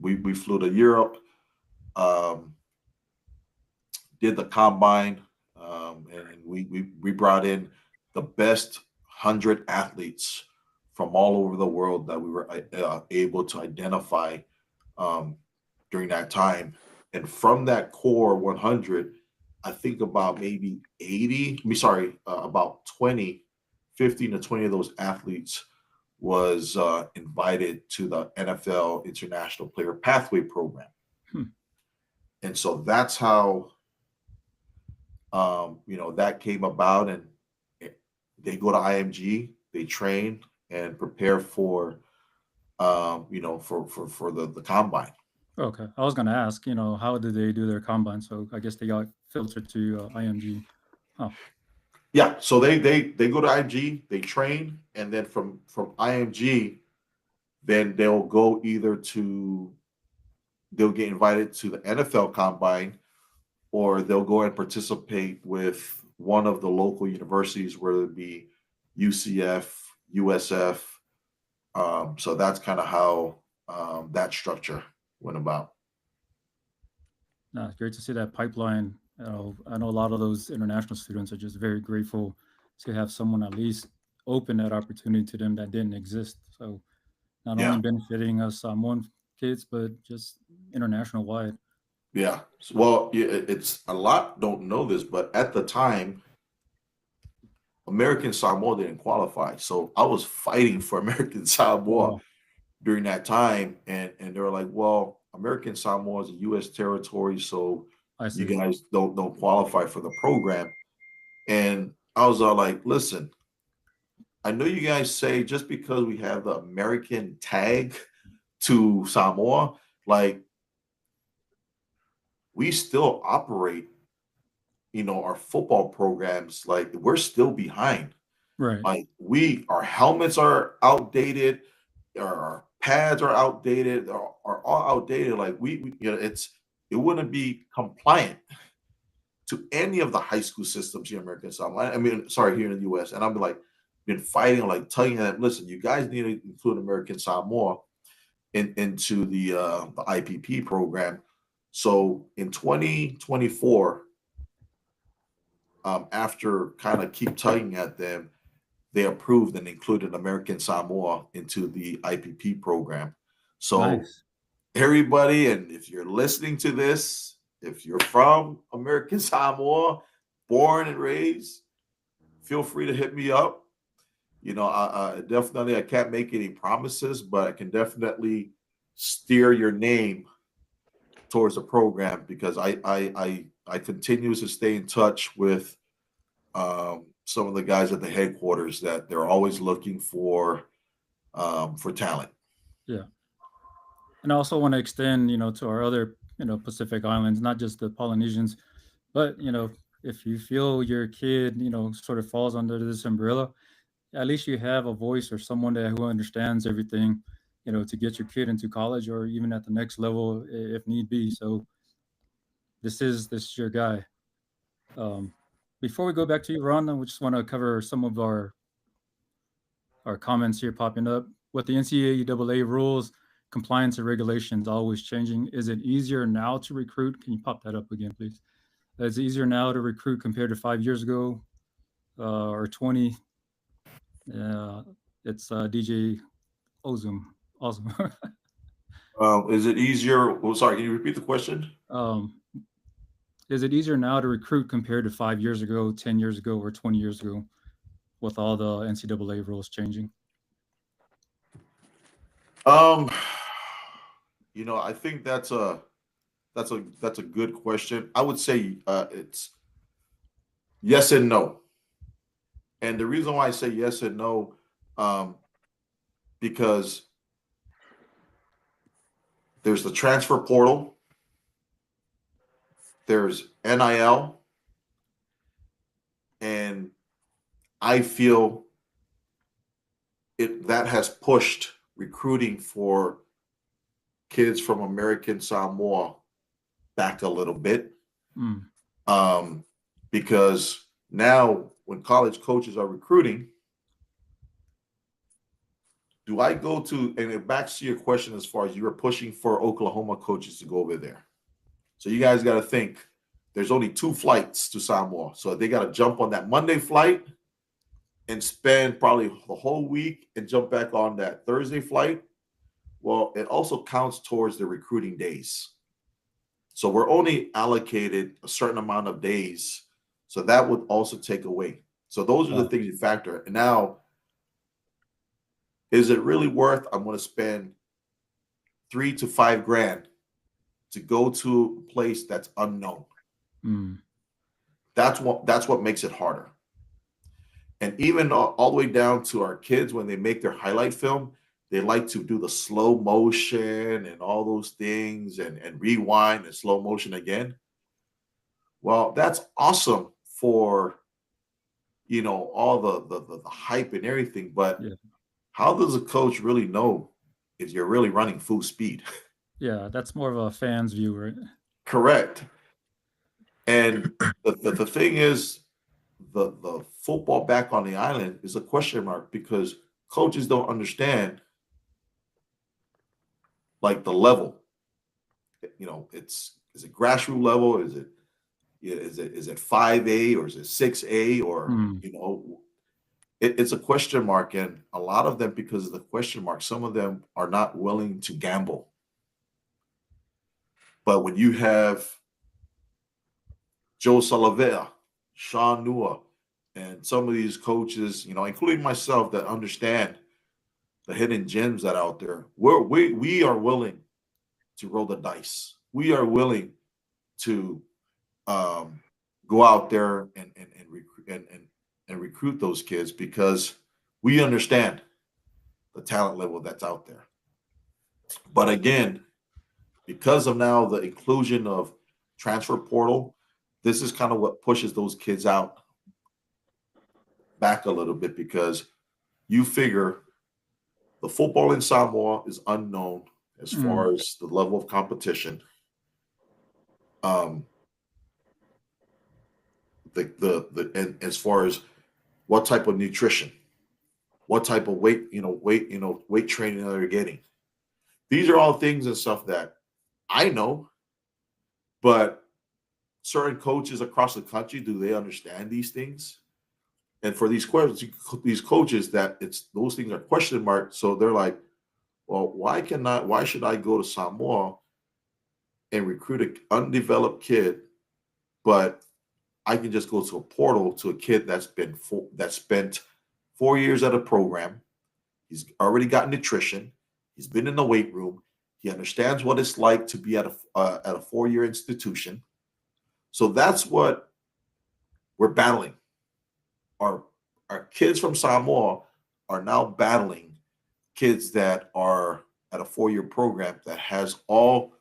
we flew to Europe, did the combine, and we brought in the best 100 athletes from all over the world that we were able to identify during that time. And from that core 100, I think about maybe 15 to 20 of those athletes was invited to the NFL International Player Pathway Program. And so that's how that came about, and they go to IMG, they train and prepare for the combine. Okay, I was going to ask, how did they do their combine? So I guess they got filtered to IMG. Oh. Yeah, so they go to IMG, they train, and then from IMG, then they'll get invited to the NFL combine, or they'll go and participate with one of the local universities, whether it be UCF, USF. So that's kind of how that structure went about. No, it's great to see that pipeline. I know a lot of those international students are just very grateful to have someone at least open that opportunity to them that didn't exist. So not only benefiting us Samoan kids, but just international wide. Yeah. Well, it's a lot don't know this, but at the time, American Samoa didn't qualify. So I was fighting for American Samoa during that time. And they were like, well, American Samoa is a U.S. territory, so you guys don't qualify for the program. And I was all like, listen, I know you guys say just because we have the American tag to Samoa, like, we still operate, our football programs, like, we're still behind. Right. Like, our helmets are outdated, our pads are outdated, are all outdated. Like, it wouldn't be compliant to any of the high school systems here in American Samoa. Here in the US. And I've been fighting, like telling them, listen, you guys need to include American Samoa. into the IPP program. So in 2024, after kind of keep tugging at them, they approved and included American Samoa into the IPP program. So Nice. everybody, and if you're listening to this, if you're from American Samoa, born and raised, feel free to hit me up. You know, I definitely, I can't make any promises, but I can definitely steer your name towards the program, because I continue to stay in touch with some of the guys at the headquarters, that they're always looking for talent. Yeah. And I also want to extend, to our other, Pacific Islands, not just the Polynesians, but, if you feel your kid, sort of falls under this umbrella, at least you have a voice or someone who understands everything, to get your kid into college or even at the next level if need be. So this is your guy. Um, Before we go back to you, Ron, we just want to cover some of our comments here popping up. With the NCAA rules, compliance and regulations always changing, is it easier now to recruit? Can you pop that up again, please? Is it easier now to recruit compared to 5 years ago or 20? It's DJ Ozum. Awesome. Is it easier? Well, sorry, can you repeat the question? Is it easier now to recruit compared to 5 years ago, 10 years ago, or 20 years ago with all the NCAA rules changing? I think that's a good question. I would say it's yes and no. And the reason why I say yes and no, because there's the transfer portal, there's NIL, and I feel that has pushed recruiting for kids from American Samoa back a little bit. Because now when college coaches are recruiting, do I go to, and it backs to your question as far as you were pushing for Oklahoma coaches to go over there. So you guys got to think there's only 2 flights to Samoa. So they got to jump on that Monday flight and spend probably the whole week and jump back on that Thursday flight. Well, it also counts towards the recruiting days. So we're only allocated a certain amount of days. So that would also take away. So those are the things you factor. And now, is it really worth, I'm going to spend $3 to $5 grand to go to a place that's unknown? That's what makes it harder. And even all the way down to our kids, when they make their highlight film, they like to do the slow motion and all those things and rewind and slow motion again. Well, that's awesome for, all the hype and everything. But how does a coach really know if you're really running full speed? Yeah, that's more of a fan's view, right? Correct. And the thing is, the football back on the island is a question mark, because coaches don't understand like the level. Is it grassroots level? Is it 5A or is it 6A or it's a question mark. And a lot of them, because of the question mark, some of them are not willing to gamble. But when you have Joe Salavea, Sean Nua, and some of these coaches, including myself, that understand the hidden gems that are out there, we are willing to roll the dice. We are willing to go out there and recruit those kids, because we understand the talent level that's out there. But again, because of now the inclusion of transfer portal, this is kind of what pushes those kids out back a little bit, because you figure the football in Samoa is unknown as far as the level of competition. And as far as what type of nutrition, what type of weight training they're getting. These are all things and stuff that I know, but certain coaches across the country, do they understand these things? And for these coaches, that it's those things are question mark. So they're like, well, why should I go to Samoa and recruit an undeveloped kid, but I can just go to a portal to a kid that spent 4 years at a program. He's already got nutrition. He's been in the weight room. He understands what it's like to be at a 4-year institution. So that's what we're battling. Our kids from Samoa are now battling kids that are at a 4-year program that has all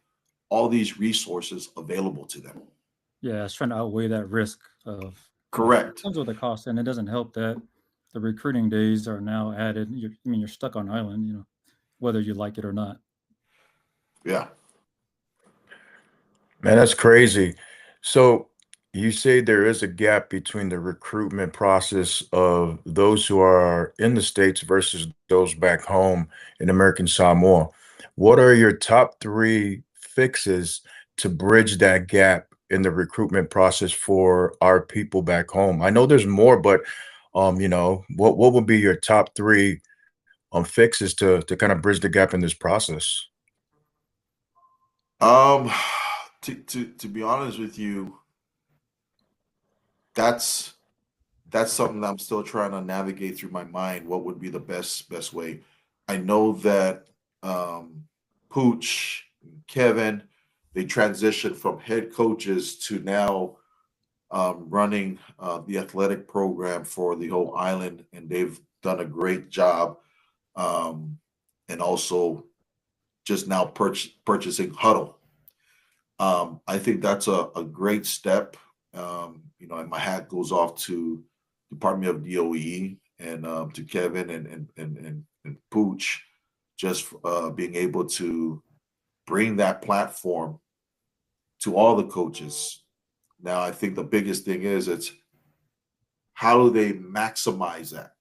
these resources available to them. Yeah, it's trying to outweigh that risk of Correct. comes with the cost, and it doesn't help that the recruiting days are now added. You're stuck on island, whether you like it or not. Yeah. Man, that's crazy. So you say there is a gap between the recruitment process of those who are in the States versus those back home in American Samoa. What are your top three fixes to bridge that gap in the recruitment process for our people back home? I know there's more, but what would be your top three fixes to kind of bridge the gap in this process? To be honest with you, that's something that I'm still trying to navigate through my mind. What would be the best way? I know that Pooch, Kevin, they transitioned from head coaches to now running the athletic program for the whole island, and they've done a great job. And also just now purchasing Huddle. I think that's a great step. And my hat goes off to Department of DOE and to Kevin and Pooch, just being able to bring that platform to all the coaches. Now, I think the biggest thing is it's how do they maximize that?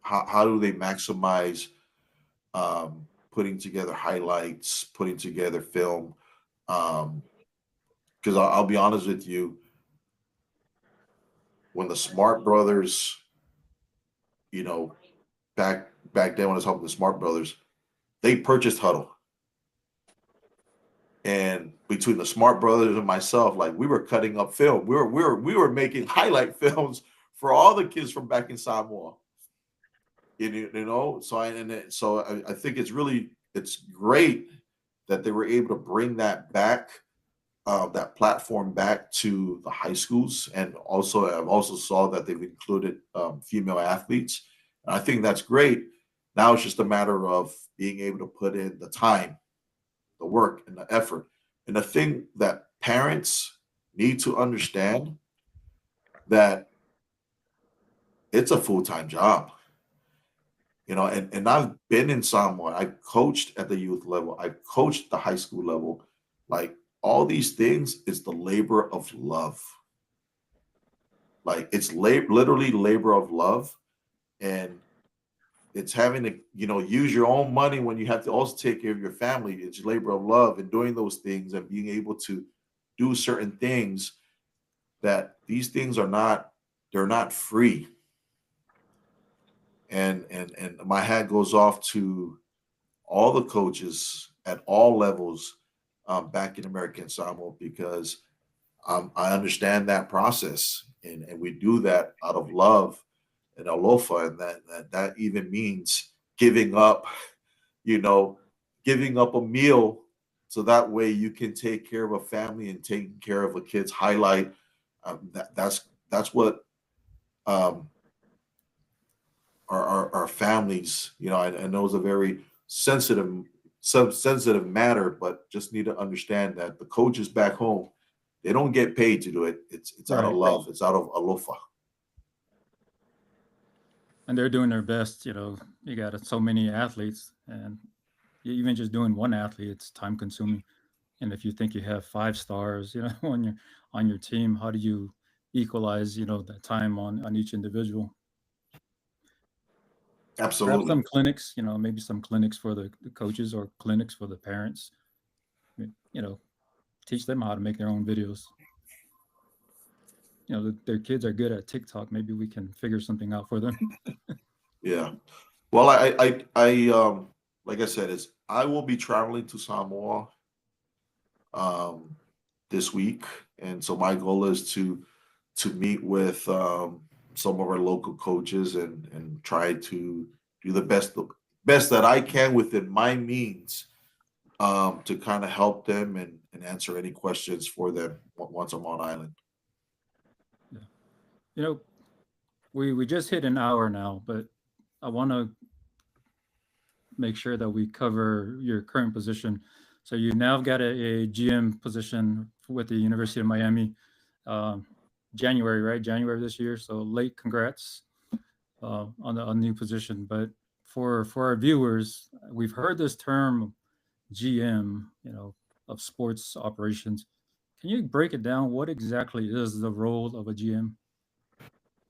How do they maximize putting together highlights, putting together film? Because I'll be honest with you, when the Smart Brothers, back then when I was helping the Smart Brothers, they purchased Huddle. And between the Smart Brothers and myself, like we were cutting up film. We were making highlight films for all the kids from back in Samoa. So I think it's great that they were able to bring that back, that platform back to the high schools, and I've also saw that they've included female athletes. And I think that's great. Now it's just a matter of being able to put in the time, the work, and the effort. And the thing that parents need to understand, that it's a full-time job. And I've been in Samoa. I coached at the youth level. I coached at the high school level. Like all these things is the labor of love. Like it's literally labor of love, and it's having to use your own money when you have to also take care of your family. It's labor of love, and doing those things and being able to do certain things, that these things they're not free. And my hat goes off to all the coaches at all levels back in American Samoa, because I understand that process, and we do that out of love and alofa, and that even means giving up, giving up a meal, so that way you can take care of a family and taking care of a kid's highlight. That's what our families. I know it's a very sensitive matter, but just need to understand that the coaches back home, they don't get paid to do it. It's out of love. It's out of alofa. And they're doing their best. You got so many athletes, and even just doing one athlete, it's time consuming. And if you think you have 5 stars, on your team, how do you equalize, that time on each individual? Perhaps Absolutely. some clinics, maybe some clinics for the coaches or clinics for the parents. You know, teach them how to make their own videos. Their kids are good at TikTok. Maybe we can figure something out for them. Yeah. Well, I like I said, I will be traveling to Samoa um this week, and so my goal is to meet with some of our local coaches and try to do the best that I can within my means to kind of help them and answer any questions for them once I'm on island. Yeah. You know, we just hit an hour now, but I want to make sure that we cover your current position. So you now got a GM position with the University of Miami, um, January, right? January this year. So late congrats on the new position. But for our viewers, we've heard this term GM, of sports operations. Can you break it down? What exactly is the role of a GM?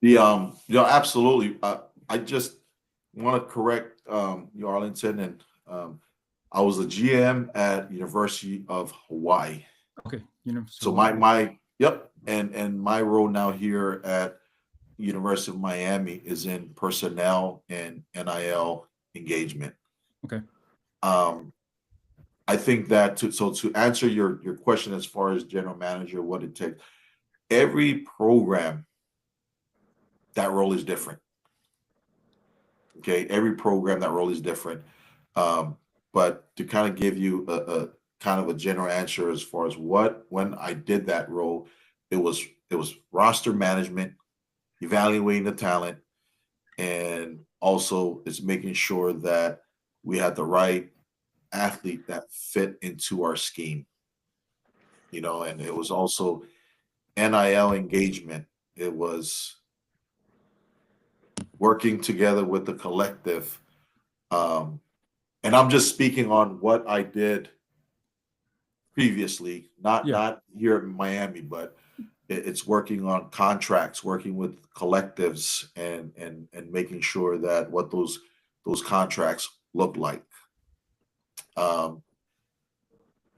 Absolutely. I just want to correct you, Arlington, and I was a GM at University of Hawaii. Okay, So my yep, and my role now here at University of Miami is in personnel and NIL engagement. Okay. I think that to answer your question as far as general manager, what it takes, every program, that role is different. Okay, every program, that role is different. But to kind of give you a kind of a general answer as far as when I did that role, it was roster management, evaluating the talent, and also it's making sure that we had the right athlete that fit into our scheme. And it was also NIL engagement. It was working together with the collective. And I'm just speaking on what I did previously, not here in Miami, but it's working on contracts, working with collectives, and making sure that what those contracts look like.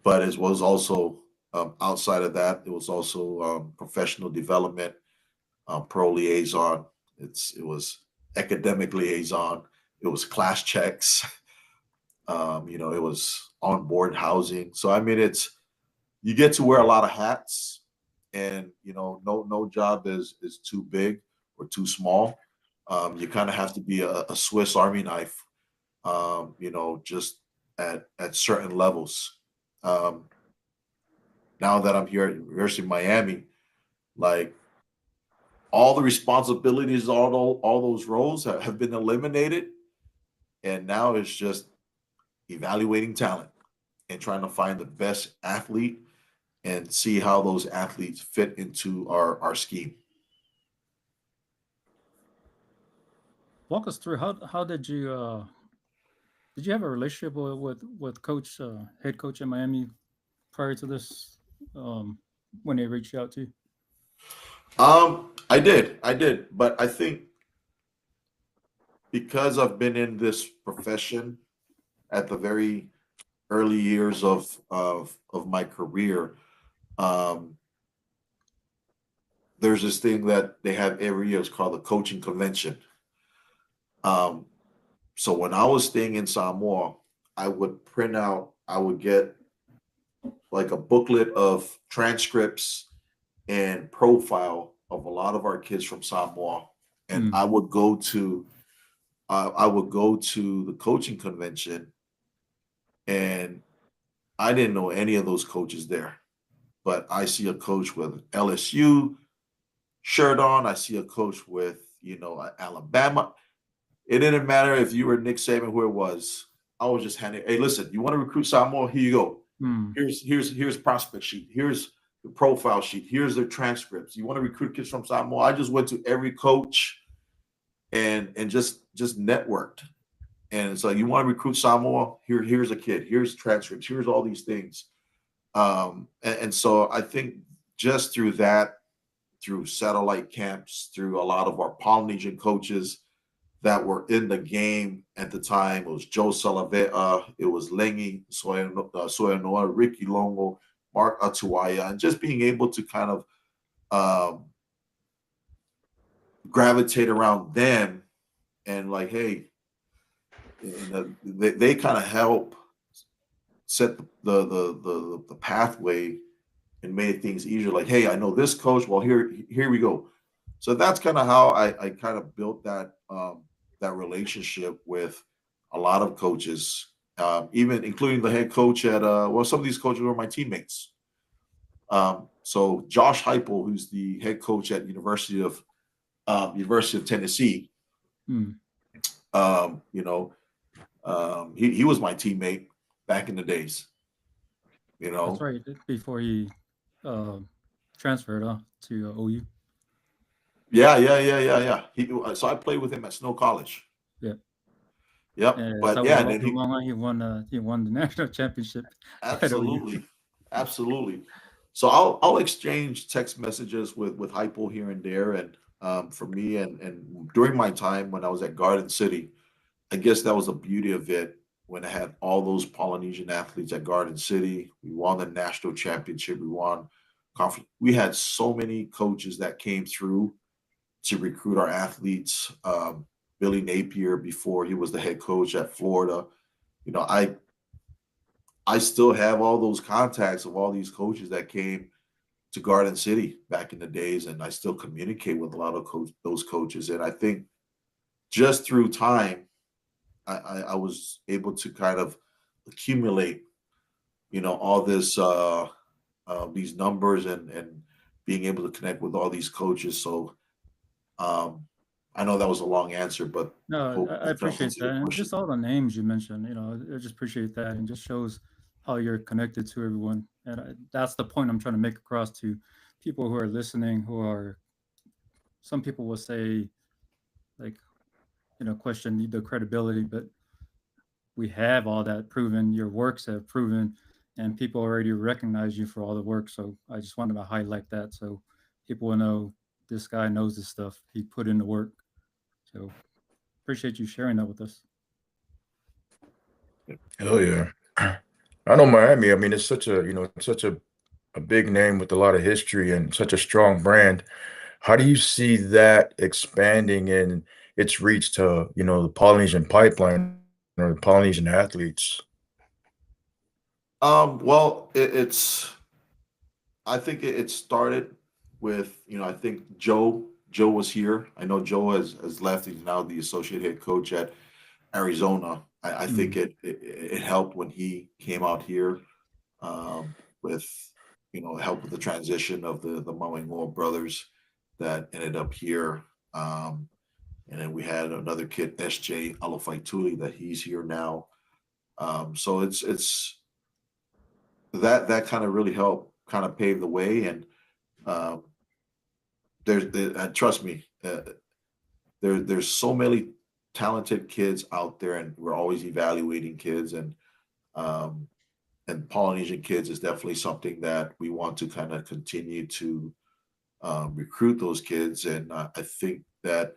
But it was also outside of that, it was also professional development, pro liaison. It was academic liaison. It was class checks. It was on-board housing. So I mean, you get to wear a lot of hats, and no job is too big or too small. You kind of have to be a Swiss Army knife, just at certain levels. Now that I'm here at University of Miami, like all the responsibilities, all those roles have been eliminated, and now it's just evaluating talent and trying to find the best athlete and see how those athletes fit into our scheme. Walk us through how did you have a relationship with coach head coach in Miami prior to this when they reached out to you? I did, but I think because I've been in this profession at the very early years of my career, there's this thing that they have every year. It's called the coaching convention. So when I was staying in Samoa, I would get like a booklet of transcripts and profile of a lot of our kids from Samoa, and I would go to the coaching convention, and I didn't know any of those coaches there, but I see a coach with LSU shirt on. I see a coach with Alabama. It didn't matter if you were Nick Saban, who it was. I was just handing, hey, listen, you want to recruit Samoa? Here you go. Here's prospect sheet. Here's the profile sheet. Here's their transcripts. You want to recruit kids from Samoa? I just went to every coach and just networked. And so you want to recruit Samoa? Here's a kid. Here's transcripts. Here's all these things. And so I think just through that, through satellite camps, through a lot of our Polynesian coaches, that were in the game at the time. It was Joe Salavea, it was Lengi Soyanoa, Ricky Longo, Mark Atuaya, and just being able to kind of gravitate around them and like, hey, they kind of help set the pathway and made things easier. Like, hey, I know this coach. Well, here we go. So that's kind of how I kind of built that that relationship with a lot of coaches, even including the head coach at well, some of these coaches were my teammates. So Josh Heupel, who's the head coach at University of Tennessee, Hmm. He was my teammate back in the days. That's right. Before he transferred to OU. Yeah. So I played with him at Snow College. Yeah. Yep. But so yeah, and then he won the national championship. Absolutely. So I'll exchange text messages with Heupel here and there, and for me and during my time when I was at Garden City, I guess that was the beauty of it. When I had all those Polynesian athletes at Garden City, we won the national championship. We won conference. We had so many coaches that came through to recruit our athletes. Billy Napier, before he was the head coach at Florida, I still have all those contacts of all these coaches that came to Garden City back in the days, and I still communicate with a lot of those coaches. And I think just through time, I was able to kind of accumulate, all this these numbers and being able to connect with all these coaches. So I know that was a long answer, but No, I appreciate that, and just all the names you mentioned. I just appreciate that, and just shows how you're connected to everyone. And that's the point I'm trying to make across to people who are listening. Some people will say, like, question the credibility, but we have all that proven. Your works have proven, and people already recognize you for all the work. So I just wanted to highlight that so people will know this guy knows this stuff. He put in the work. So appreciate you sharing that with us. Hell yeah. I know Miami. I mean, it's such a big name with a lot of history and such a strong brand. How do you see that expanding in its reach to, the Polynesian pipeline or the Polynesian athletes? Well, I think it started with, I think Joe was here. I know Joe has left. He's now the associate head coach at Arizona. I think it helped when he came out here with, help with the transition of the Mawingoa brothers that ended up here. And then we had another kid, SJ Alafaituli, that he's here now. So it's that kind of really helped kind of pave the way. And trust me, there's so many talented kids out there, and we're always evaluating kids, and Polynesian kids is definitely something that we want to kind of continue to recruit those kids. And I think that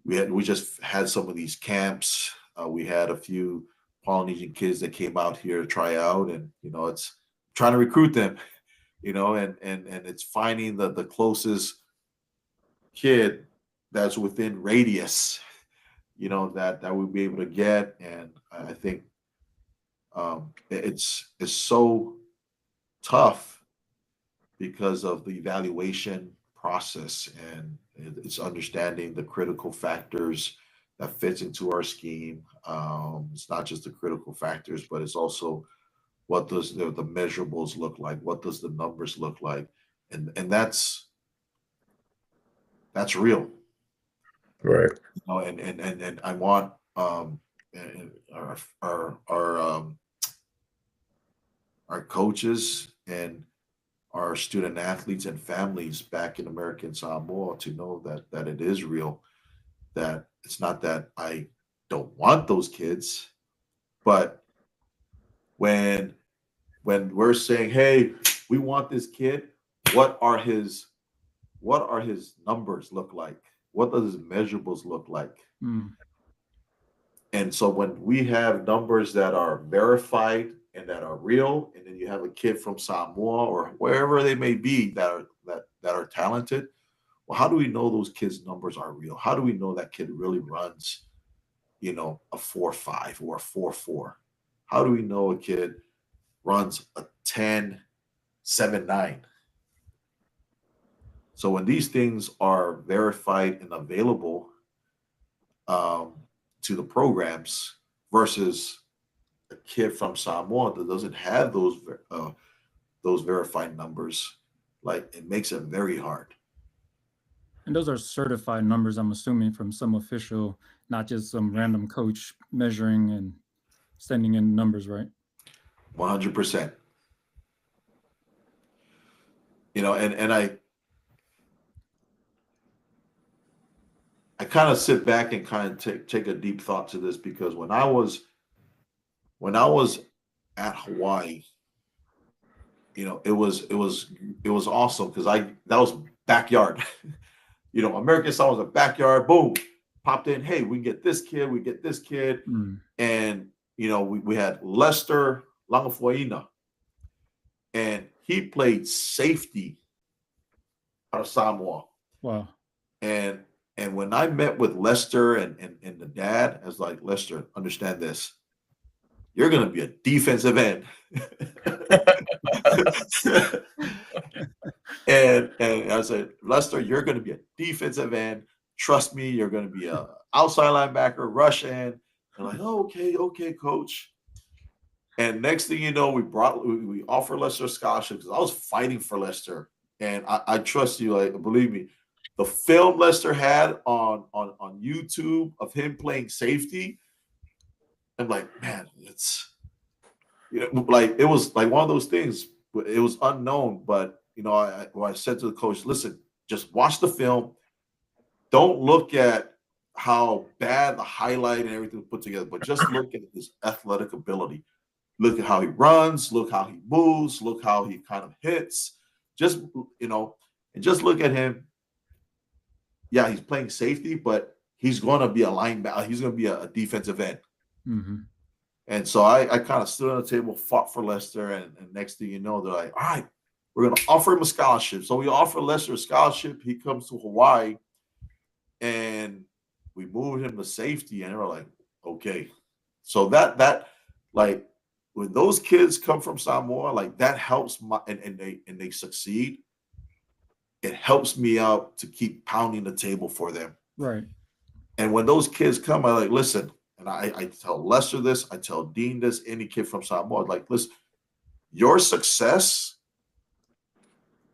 we just had some of these camps. We had a few Polynesian kids that came out here to try out, and it's trying to recruit them, and it's finding the closest kid that's within radius, that we'll be able to get. And I think it's so tough because of the evaluation process, and it's understanding the critical factors that fits into our scheme. It's not just the critical factors, but it's also what does the measurables look like? What does the numbers look like? And that's real. Right. And I want our coaches and our student athletes and families back in American Samoa to know that it is real, that it's not that I don't want those kids, but when we're saying, hey, we want this kid, what are his numbers look like? What does his measurables look like? Mm. And so when we have numbers that are verified and that are real, and then you have a kid from Samoa or wherever they may be that are talented, well, how do we know those kids' numbers are real? How do we know that kid really runs, a 4.5 or a 4.4? How do we know a kid runs a 10.7.9? So when these things are verified and available to the programs versus a kid from Samoa that doesn't have those verified numbers, like, it makes it very hard. And those are certified numbers, I'm assuming, from some official, not just some random coach measuring and sending in numbers, right? 100%. And I kind of sit back and kind of take a deep thought to this, because when I was at Hawaii, it was awesome, because that was backyard. American Samoa was a backyard. Boom, popped in. Hey, we get this kid. We get this kid, and we had Lester Langafuaina, and he played safety out of Samoa. Wow. And when I met with Lester and the dad, I was like, Lester, understand this. You're going to be a defensive end. and I said, Lester, you're going to be a defensive end. Trust me, you're going to be a outside linebacker, rush end. And like, oh, okay, coach. And next thing you know, we offered Lester a scholarship, because I was fighting for Lester. And I trust you, like, believe me. The film Lester had on YouTube of him playing safety, I'm like, man, it's like, it was like one of those things. It was unknown, but I said to the coach, listen, just watch the film. Don't look at how bad the highlight and everything was put together, but just look at his athletic ability. Look at how he runs. Look how he moves. Look how he kind of hits. Just and just look at him. Yeah, he's playing safety, but he's going to be a linebacker. He's going to be a defensive end. Mm-hmm. And so I kind of stood on the table, fought for Lester, and next thing you know, they're like, all right, we're going to offer him a scholarship. So we offer Lester a scholarship. He comes to Hawaii, and we moved him to safety, and they were like, okay. So that like, when those kids come from Samoa, like, that helps and they succeed. It helps me out to keep pounding the table for them. Right. And when those kids come, I like, listen, and I tell Lester this, I tell Dean this, any kid from Samoa, like, listen, your success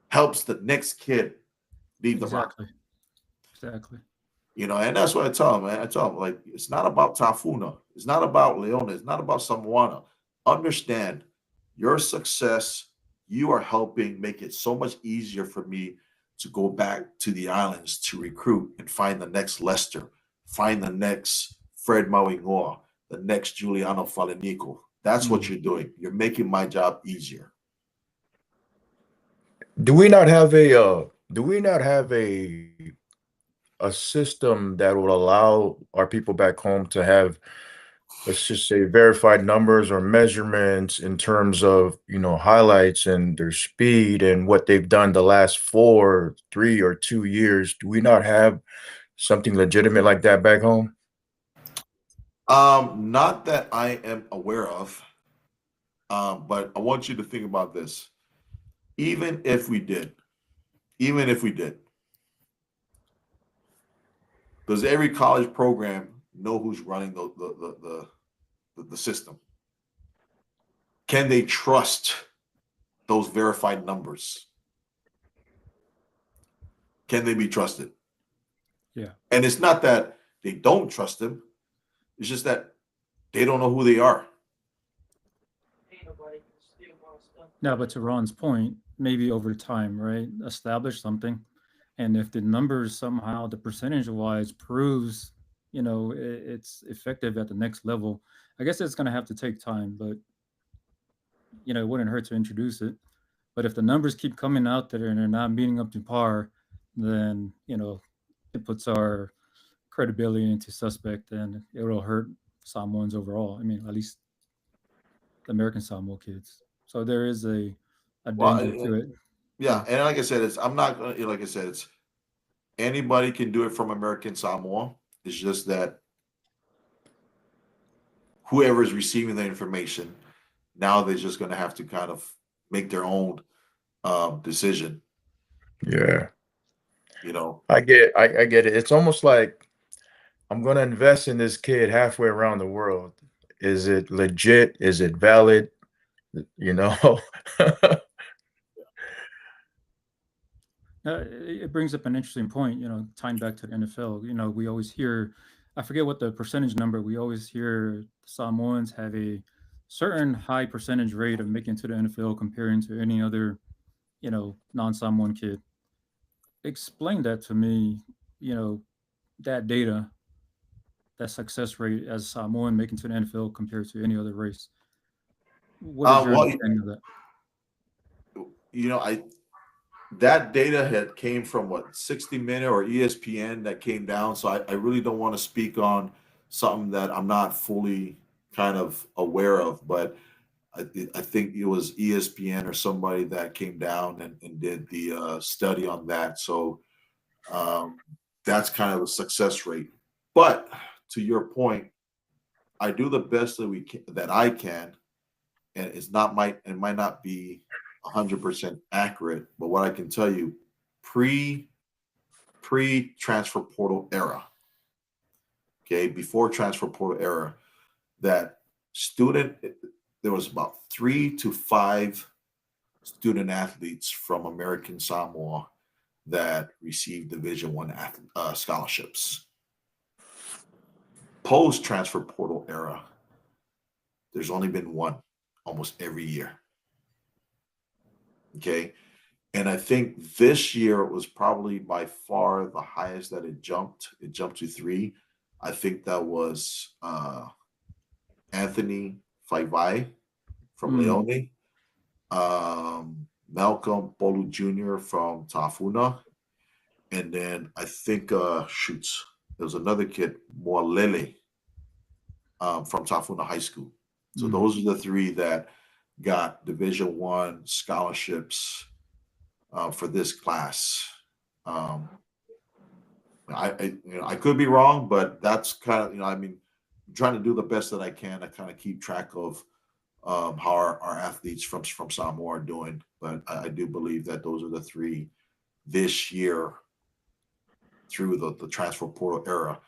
helps the next kid leave the rock. Exactly. And that's what I tell them, man. I tell them, like, it's not about Tafuna. It's not about Leona. It's not about Samoana. Understand, your success, you are helping make it so much easier for me to go back to the islands to recruit and find the next Lester, find the next Fred Mauingoa, the next Giuliano Falenico. That's what you're doing. You're making my job easier. Do we not have a system that will allow our people back home to have, let's just say, verified numbers or measurements in terms of, highlights and their speed and what they've done the last 4, 3, or 2 years? Do we not have something legitimate like that back home? Not that I am aware of, but I want you to think about this. Even if we did, does every college program know who's running the system? Can they trust those verified numbers? Can they be trusted? Yeah. And it's not that they don't trust them. It's just that they don't know who they are. Now, but to Ron's point, maybe over time, right? Establish something. And if the numbers somehow, the percentage wise, proves, it's effective at the next level, I guess it's going to have to take time, but, it wouldn't hurt to introduce it. But if the numbers keep coming out there and they're not meeting up to par, then, it puts our credibility into suspect, and it will hurt Samoans overall. I mean, at least the American Samoa kids. So there is a Well, danger to it. yeah, and like I said, it's I'm not gonna like I said, it's anybody can do it from American Samoa. It's just that whoever is receiving the information now they're just going to have to kind of make their own decision. Yeah, You know, I get it. It's almost like I'm going to invest in this kid halfway around the world. Is it legit? Is it valid? You know? It brings up an interesting point, tying back to the NFL. We always hear, I forget what the percentage number, we always hear Samoans have a certain high percentage rate of making it to the NFL comparing to any other, non-Samoan kid. Explain that to me, that data, that success rate as Samoan making to the NFL compared to any other race. What is your well, understanding of that? I that data had came from what 60 Minute or ESPN that came down. So I really don't want to speak on something that I'm not fully kind of aware of, but I think it was ESPN or somebody that came down and did the study on that. So that's kind of a success rate. But to your point, I do the best that I can, and it might not be 100% accurate, but what I can tell you, pre transfer portal era, okay, before transfer portal era, that there was about 3 to 5 student athletes from American Samoa that received Division I scholarships. Post transfer portal era, there's only been one almost every year. Okay. And I think this year was probably by far the highest that it jumped. It jumped to 3. I think that was Anthony Faivai from Leone, Malcolm Bolu Jr. from Tafuna, and then I think there was another kid, Moalele, from Tafuna High School. So those are the 3 that got Division I scholarships for this class. I could be wrong, but that's kind of I'm trying to do the best that I can to kind of keep track of how our athletes from Samoa are doing. But I do believe that those are the 3 this year through the transfer portal era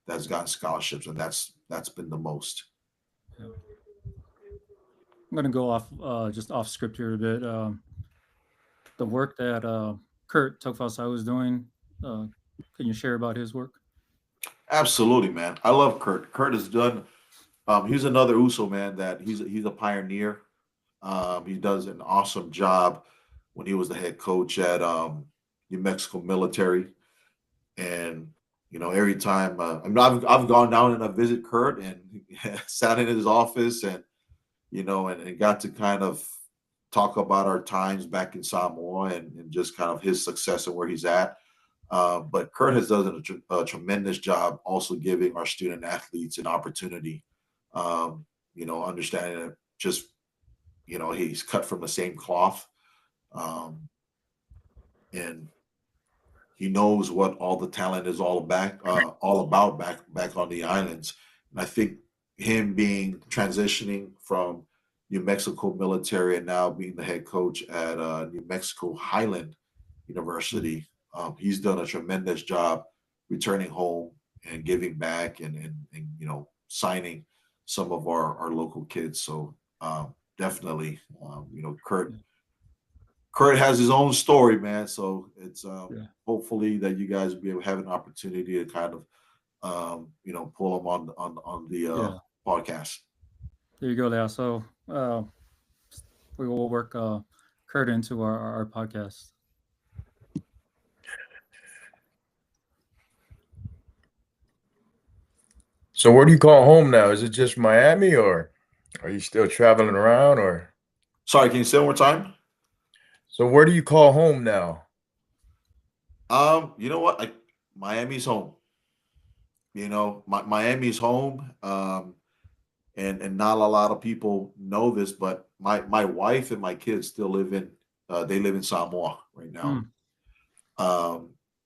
that's gotten scholarships, and that's been the most. Yeah. I'm going to go off just off script here a bit. The work that Kurt Tokfasai was doing, can you share about his work? Absolutely, man. I love Kurt. Kurt has done. He's another USO man that he's a pioneer. He does an awesome job when he was the head coach at New Mexico Military, and every time I've gone down and I visit Kurt and sat in his office and and got to kind of talk about our times back in Samoa and just kind of his success and where he's at. But Kurt has done a tremendous job also giving our student athletes an opportunity. Understanding that just he's cut from the same cloth, and he knows what all the talent is all about back on the islands. And I think him transitioning from New Mexico Military and now being the head coach at New Mexico Highland University, he's done a tremendous job returning home and giving back and signing some of our local kids. So definitely, Kurt has his own story, man. So it's hopefully that you guys will be able to have an opportunity to kind of pull him on the podcast. There you go, Leo. So we will work Kurt into our podcast. So where do you call home now? Is it just Miami, or are you still traveling around? Or sorry, can you say one more time? So where do you call home now? You know what? Miami's home. you know, Miami's home. And not a lot of people know this, but my wife and my kids still live in they live in Samoa right now.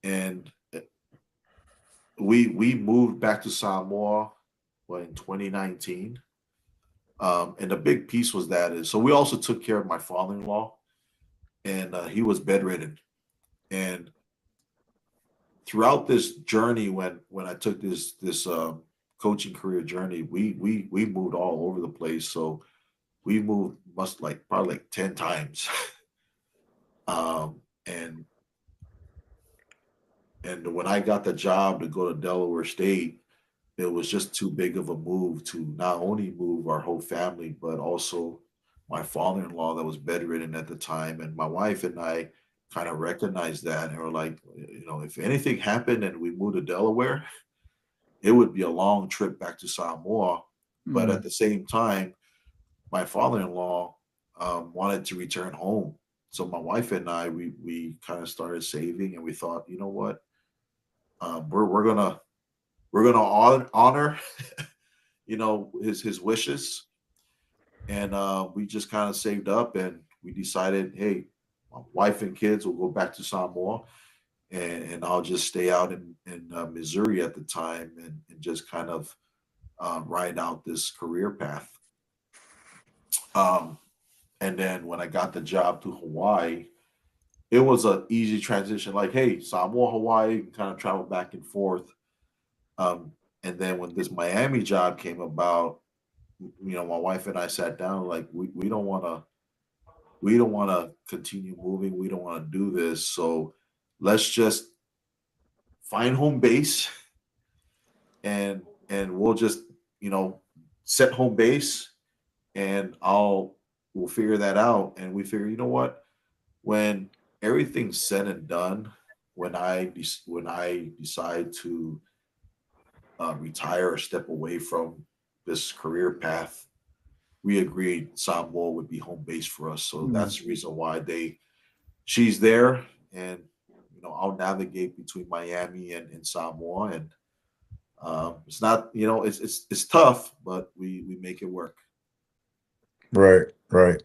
And we moved back to Samoa in 2019. And the big piece was that is so we also took care of my father-in-law, and he was bedridden. And throughout this journey, when I took this coaching career journey, we moved all over the place. So we moved probably like 10 times. And when I got the job to go to Delaware State, it was just too big of a move to not only move our whole family, but also my father-in-law that was bedridden at the time. And my wife and I kind of recognized that and were like, you know, if anything happened and we moved to Delaware, it would be a long trip back to Samoa. But at the same time, my father-in-law wanted to return home. So my wife and I, we kind of started saving, and we thought, you know what, we're gonna honor, you know, his wishes, and we just kind of saved up, and we decided, hey, my wife and kids will go back to Samoa, and I'll just stay out in Missouri at the time, and just kind of ride out this career path. And then when I got the job to Hawaii, it was an easy transition. Like, hey, Samoa, Hawaii, you can kind of travel back and forth. And then when this Miami job came about, you know, my wife and I sat down like we don't want to continue moving. We don't want to do this. So let's just find home base, and we'll just, you know, set home base, and we'll figure that out. And we figure, you know what, when everything's said and done, when I decide to retire or step away from this career path, we agreed Samoa would be home base for us. So that's the reason why she's there, and you know, I'll navigate between Miami and Samoa, and it's not, you know, it's tough, but we make it work. Right, right.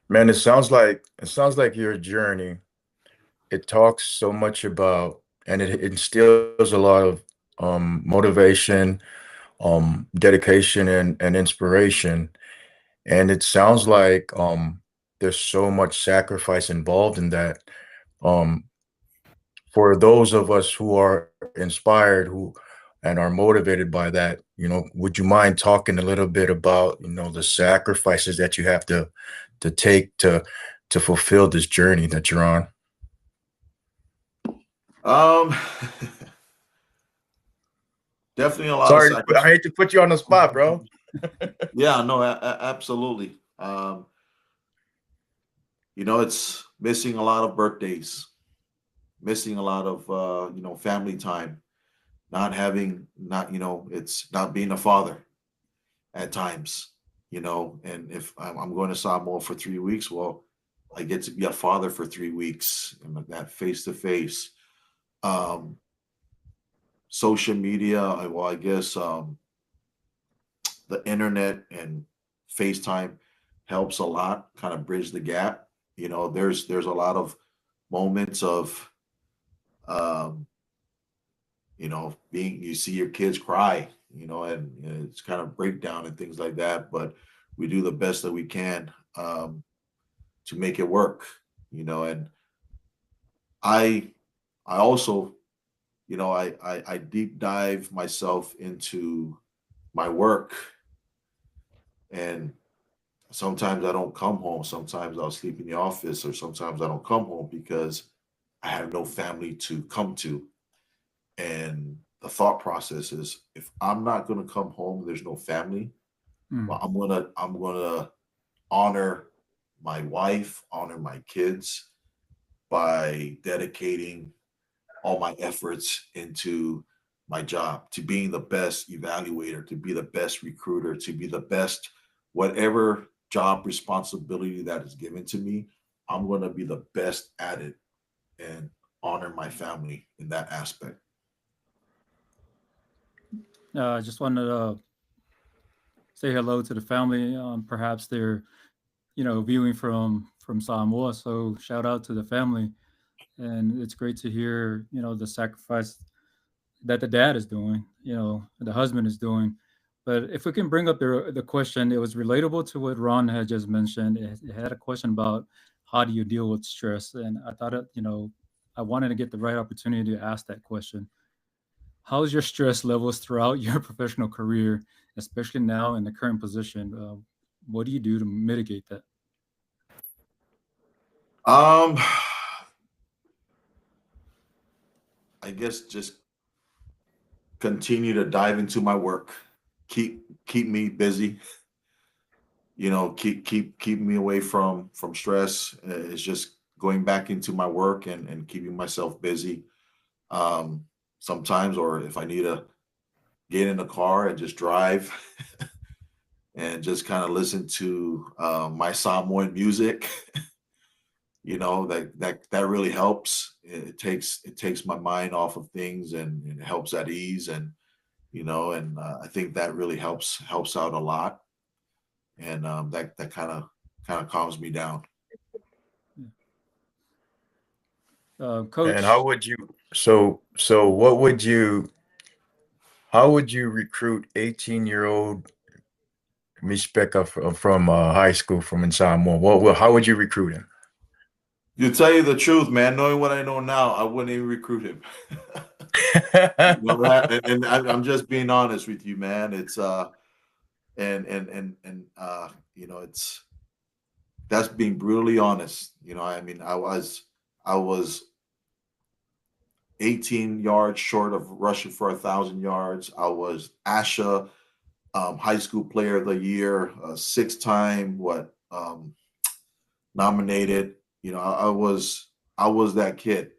Man, it sounds like your journey. It talks so much about, and it instills a lot of motivation, dedication, and inspiration. And it sounds like there's so much sacrifice involved in that. Um, for those of us who are inspired, who and are motivated by that, you know, would you mind talking a little bit about, you know, the sacrifices that you have to take to fulfill this journey that you're on? Um, Definitely a lot of Sorry, I sacrifice. hate to put you on the spot, bro. Yeah, no, absolutely. You know, it's missing a lot of birthdays, missing a lot of you know, family time, not, you know, it's not being a father at times, you know. And if I'm going to Samoa for 3 weeks, well, I get to be a father for 3 weeks, and like that face to face. Um, Social media, well, I guess the internet and FaceTime helps a lot, kind of bridge the gap. You know, there's a lot of moments of um, you know, being you see your kids cry, you know, and it's kind of breakdown and things like that. But we do the best that we can to make it work, you know. And I I also, you know, I deep dive myself into my work, and sometimes I don't come home. Sometimes I'll sleep in the office, or sometimes I don't come home because I have no family to come to. And the thought process is, if I'm not going to come home, there's no family. Well, I'm gonna honor my wife, honor my kids by dedicating all my efforts into my job, to being the best evaluator, to be the best recruiter, to be the best whatever job responsibility that is given to me. I'm going to be the best at it and honor my family in that aspect. I just wanted to say hello to the family. Perhaps they're, viewing from Samoa. So shout out to the family, and it's great to hear, the sacrifice that the dad is doing, the husband is doing. But if we can bring up the question, it was relatable to what Ron had just mentioned. It had a question about how do you deal with stress, and I thought I wanted to get the right opportunity to ask that question. How's your stress levels throughout your professional career, especially now in the current position? What do you do to mitigate that? Um, I guess just continue to dive into my work, keep me busy, keep me away from stress. It's just going back into my work and keeping myself busy. Um, Sometimes, or if I need to get in the car and just drive and just kind of listen to my Samoan music, that really helps. It takes my mind off of things, and it helps at ease, and I think that really helps out a lot, and that kind of calms me down. And how Coach, would you, so what would you, how would you recruit 18-year-old Misipeka from high school from in Samoa? How would you recruit him? To tell you the truth, man, knowing what I know now, I wouldn't even recruit him. I'm just being honest with you, man. It's it's that's being brutally honest. I mean, I was 18 yards short of rushing for 1,000 yards. I was ASHA high school player of the year, 6 time nominated. I was that kid.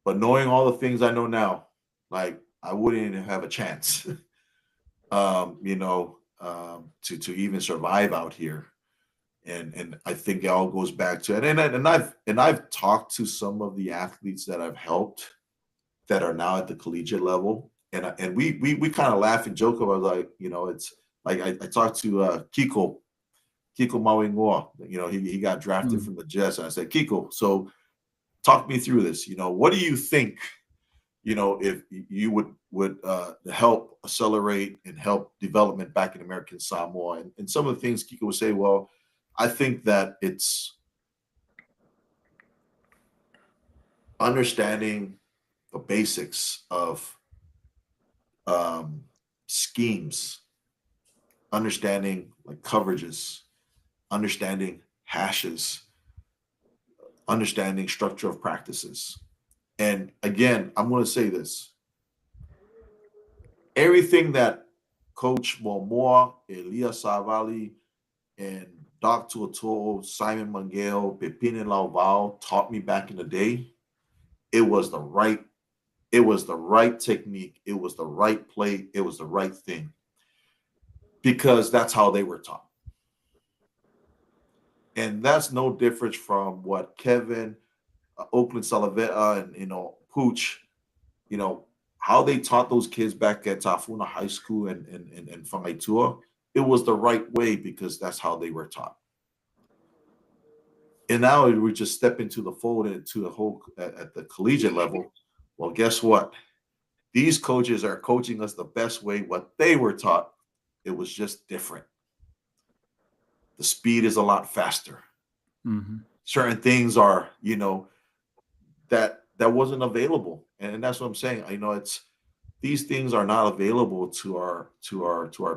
But knowing all the things I know now, like I wouldn't even have a chance, to even survive out here. And I think it all goes back to it. And I've talked to some of the athletes that I've helped that are now at the collegiate level, and we kind of laugh and joke about, like, it's like I talked to Kiko Mawingoa. He got drafted mm, from the Jets, and I said, Kiko, so talk me through this. What do you think? If you would help accelerate and help development back in American Samoa, and some of the things Kiko would say, well, I think that it's understanding the basics of schemes, understanding like coverages, understanding hashes, understanding structure of practices. And again, I'm going to say this: everything that Coach Momoa, Elia Savali, and Dr. Otto, Simon Mangel, Pepine Lauvao taught me back in the day, it was the right, it was the right technique, it was the right play, it was the right thing, because that's how they were taught. And that's no difference from what Kevin, Oakland Salaveta, and Pooch, you know, how they taught those kids back at Tafuna High School and Whangaitua. It was the right way because that's how they were taught. And now we just step into the fold, into the whole at the collegiate level. Well, guess what? These coaches are coaching us the best way what they were taught. It was just different. The speed is a lot faster. mm-hmm. Certain things are, that wasn't available, and that's what I'm saying. It's these things are not available to our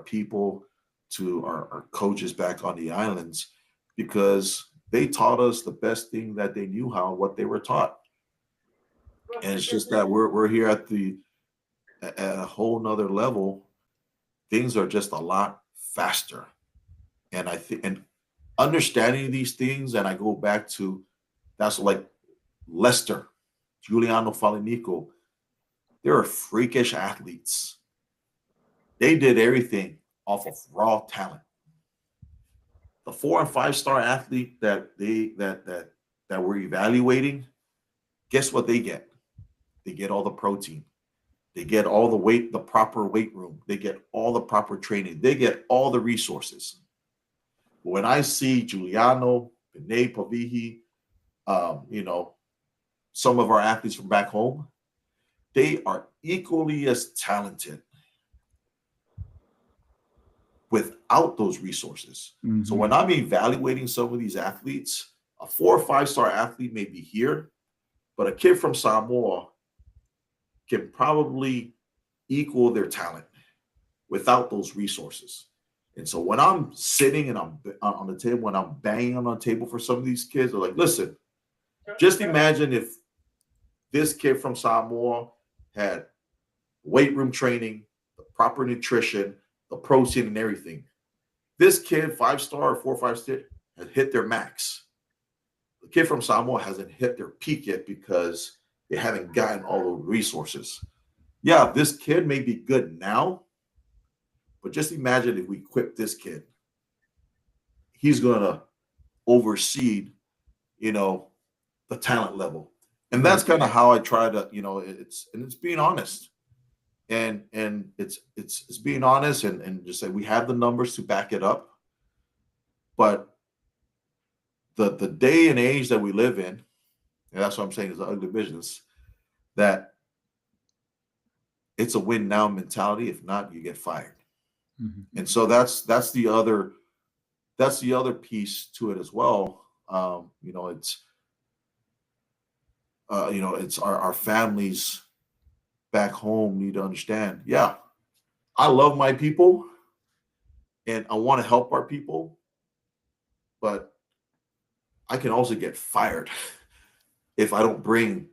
people, to our coaches back on the islands, because they taught us the best thing that they knew how, what they were taught. And it's just that we're here at a whole nother level. Things are just a lot faster. And I think, and understanding these things, and I go back to, that's like Lester, Giuliano Falinico. They were freakish athletes. They did everything off of raw talent. The 4 and 5 star athlete that we're evaluating, guess what they get? They get all the protein. They get all the proper weight room. They get all the proper training. They get all the resources. When I see Giuliano, Benet Pavihi, some of our athletes from back home, they are equally as talented without those resources. Mm-hmm. So when I'm evaluating some of these athletes, a 4 or 5-star athlete may be here, but a kid from Samoa can probably equal their talent without those resources. And so when I'm sitting and I'm on the table, when I'm banging on the table for some of these kids, they're like, listen, just imagine if this kid from Samoa had weight room training, the proper nutrition, the protein and everything. This kid, 5-star or 4 or 5-star, has hit their max. The kid from Samoa hasn't hit their peak yet because they haven't gotten all the resources. Yeah, this kid may be good now, but just imagine if we equip this kid. He's going to oversee, the talent level. And that's kind of how I try to, it's being honest. And it's being honest and just say we have the numbers to back it up. But the day and age that we live in, and that's what I'm saying is an ugly business, that it's a win now mentality. If not, you get fired. Mm-hmm. And so that's the other piece to it as well. It's our families back home need to understand. Yeah, I love my people and I want to help our people, but I can also get fired if I don't bring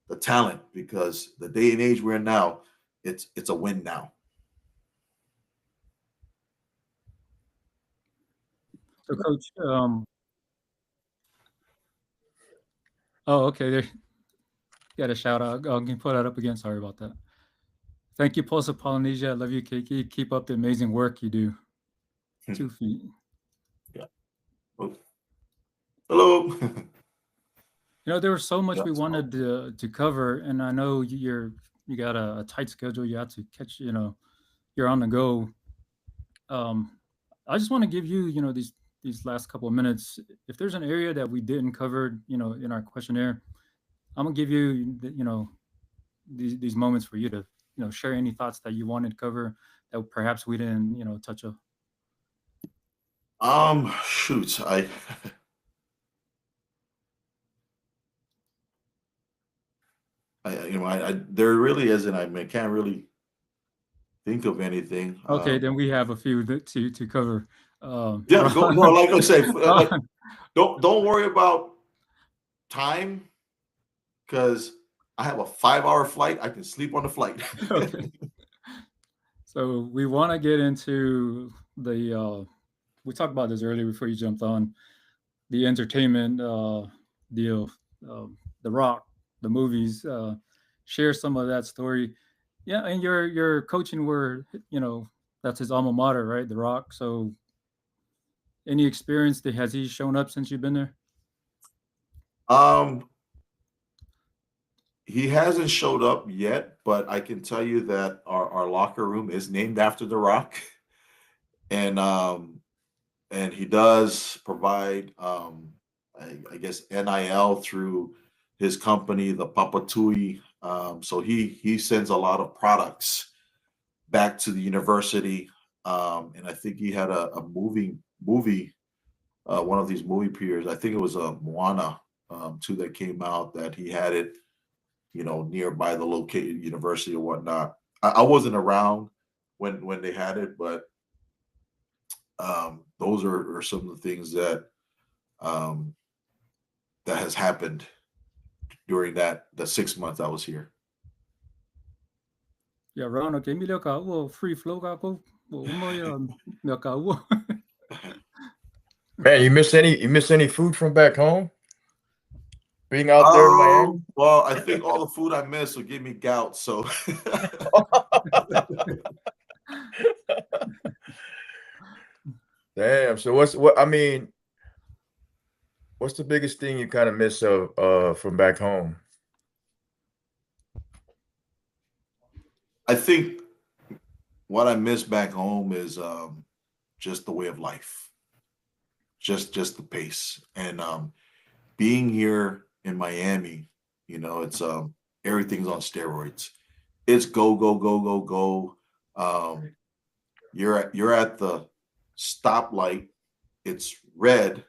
the talent, because the day and age we're in now, it's a win now. So, Coach, okay, there. Got a shout out. I can put that up again. Sorry about that. Thank you, Pulse of Polynesia. I love you, Keiki. Keep up the amazing work you do. 2 feet. Yeah. Oh. Hello. There was so much we wanted to cover, and I know you got a tight schedule. You have to catch. You're on the go. I just want to give you, these last couple of minutes. If there's an area that we didn't cover, in our questionnaire, I'm gonna give you, these moments for you to, share any thoughts that you wanted to cover that perhaps we didn't, touch on. Shoot, there really isn't. I can't really think of anything. Okay, then we have a few to cover. Yeah, no, like I say, don't worry about time, because I have a 5-hour flight. I can sleep on the flight. Okay. So we want to get into the. We talked about this earlier before you jumped on, the entertainment deal, The Rock, the movies. Share some of that story. Yeah, and your coaching were, that's his alma mater, right? The Rock. So any experience has he shown up since you've been there? He hasn't showed up yet, but I can tell you that our locker room is named after The Rock. And he does provide, I guess, NIL through his company, the Papatui. So he sends a lot of products back to the university. And I think he had a movie, one of these movie periods. I think it was a Moana 2 that came out, that he had it, nearby the located university or whatnot. I wasn't around when they had it, but those are some of the things that that has happened during the 6 months I was here. Yeah, Ron, okay, free flow Man, you miss any food from back home? Being out there in Miami? Well, I think all the food I miss will give me gout. So Damn. So what's the biggest thing you kind of miss from back home? I think what I miss back home is just the way of life, just the pace, and being here in Miami. It's everything's on steroids. It's go go go go go. You're at the stoplight. It's red.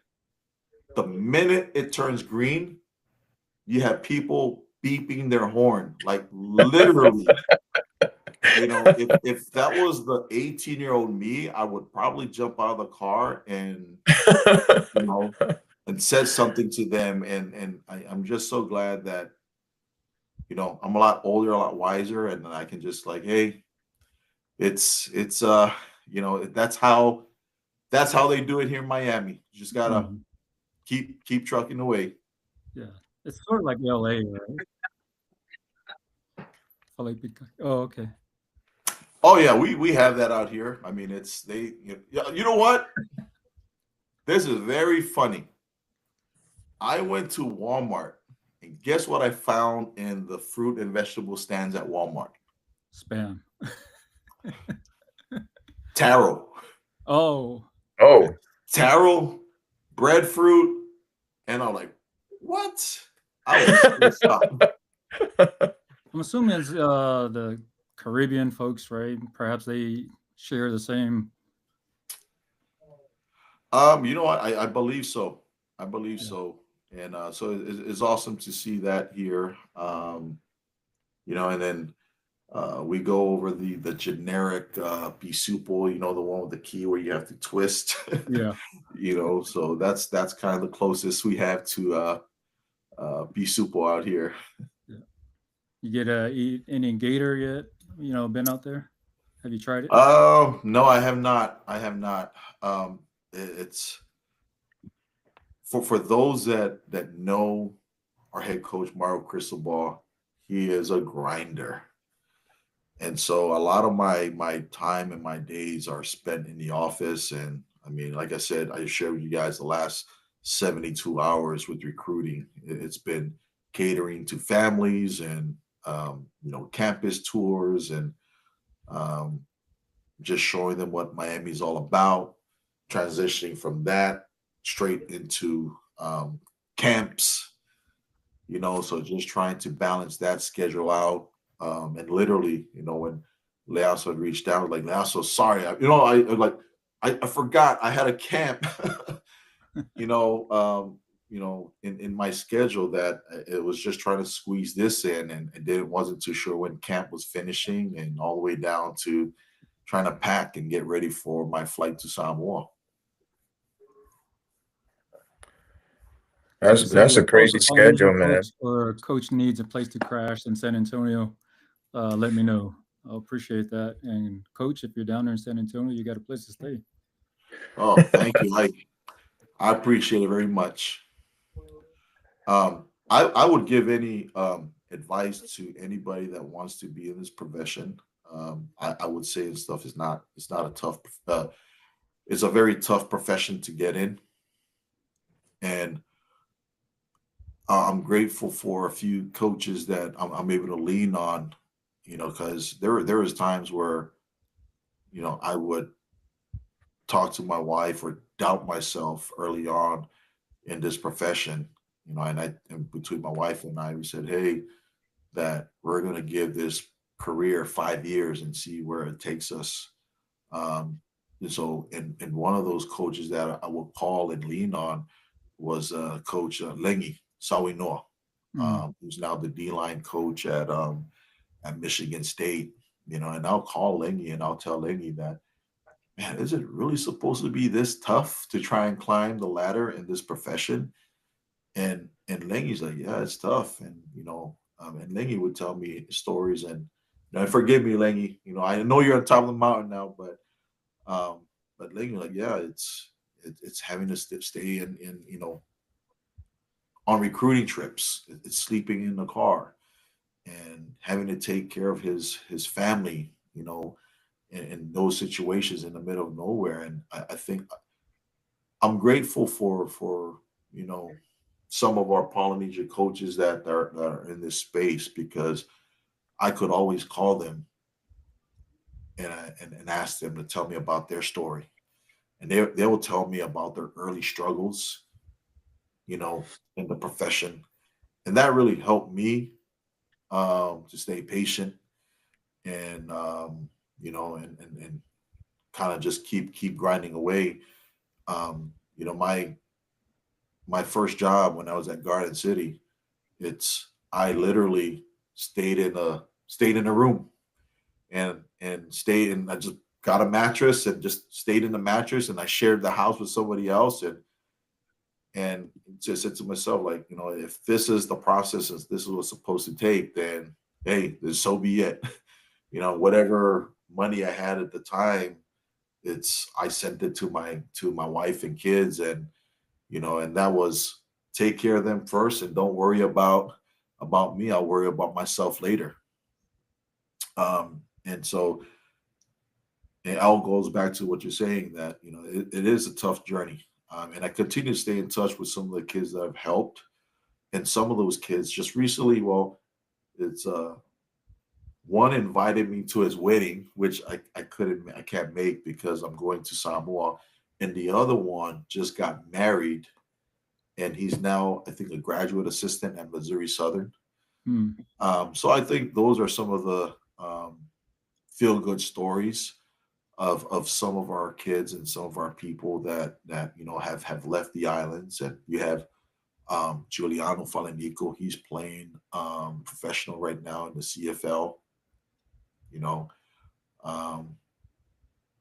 The minute it turns green, you have people beeping their horn, like literally. If that was the 18-year-old me, I would probably jump out of the car and and said something to them. And I'm just so glad that I'm a lot older, a lot wiser, and I can just like, hey, it's that's how they do it here in Miami. You just gotta Mhm. keep trucking away. Yeah, it's sort of like LA, right? Oh, okay. Oh yeah, we have that out here. I mean, it's they. You know what? This is very funny. I went to Walmart, and guess what I found in the fruit and vegetable stands at Walmart? Spam. Taro, Oh, Oh, taro, breadfruit, and I'm like, what? I was so shocked. I'm assuming it's the Caribbean folks, right? Perhaps they share the same. You know what? I believe so. I believe Yeah. so. And so it's awesome to see that here. And then we go over the generic bisupo, the one with the key where you have to twist. Yeah. So that's kind of the closest we have to bisupo out here. Yeah. You get eat any gator yet? Been out there? Have you tried it? No, I have not. I have not. It's for those that know our head coach Mario Cristobal. He is a grinder. And so a lot of my time and my days are spent in the office. And I mean, like I said, I shared with you guys the last 72 hours with recruiting. It's been catering to families and campus tours and um, just showing them what Miami's all about, transitioning from that straight into camps, so just trying to balance that schedule out. And literally, when Leaso had reached out, like, Leaso, sorry, I forgot I had a camp, in my schedule that it was just trying to squeeze this in, and then wasn't too sure when camp was finishing, and all the way down to trying to pack and get ready for my flight to Samoa. that's a crazy schedule, man. Coach needs a place to crash in San Antonio, let me know. I'll appreciate that. And coach, if you're down there in San Antonio, you got a place to stay. Oh, thank you. I appreciate it very much. I would give any advice to anybody that wants to be in this profession. I would say and stuff is not it's not a tough it's a very tough profession to get in, and I'm grateful for a few coaches that I'm able to lean on, because there is times where I would talk to my wife or doubt myself early on in this profession, and between my wife and I, we said, hey, that we're going to give this career 5 years and see where it takes us. And so, and one of those coaches that I would call and lean on was Coach Lengi Sawinoa, who's now the D-line coach at Michigan State. And I'll call Lengi and I'll tell Lengi that, man, is it really supposed to be this tough to try and climb the ladder in this profession? And Lengi's like, yeah, it's tough. And Lengi would tell me stories, and forgive me, Lengi. I know you're on top of the mountain now, but Lengi, like, yeah, it's having to stay in on recruiting trips. It's sleeping in the car and having to take care of his family, in those situations in the middle of nowhere. And I think I'm grateful for some of our Polynesian coaches that are in this space, because I could always call them and ask them to tell me about their story, and they will tell me about their early struggles, you know, in the profession, and that really helped me to stay patient and you know, and kind of just keep grinding away. You know, my first job when I was at Garden City, it's I literally stayed in a room and stayed and I just got a mattress and just stayed in the mattress, and I shared the house with somebody else, and just said to myself, like, you know, if this is the process, as this is what's supposed to take, then hey, then so be it. You know, whatever money I had at the time, it's I sent it to my wife and kids, and you know, and that was take care of them first and don't worry about me. I'll worry about myself later. And so it all goes back to what you're saying, that you know it is a tough journey. And I continue to stay in touch with some of the kids that I've helped, and some of those kids just recently. Well, it's one invited me to his wedding, which I can't make because I'm going to Samoa, and the other one just got married, and he's now I think a graduate assistant at Missouri Southern. Hmm. So I think those are some of the feel good stories of some of our kids and some of our people that you know have left the islands. And you have Giuliano Falenico, he's playing professional right now in the CFL, you know. Um,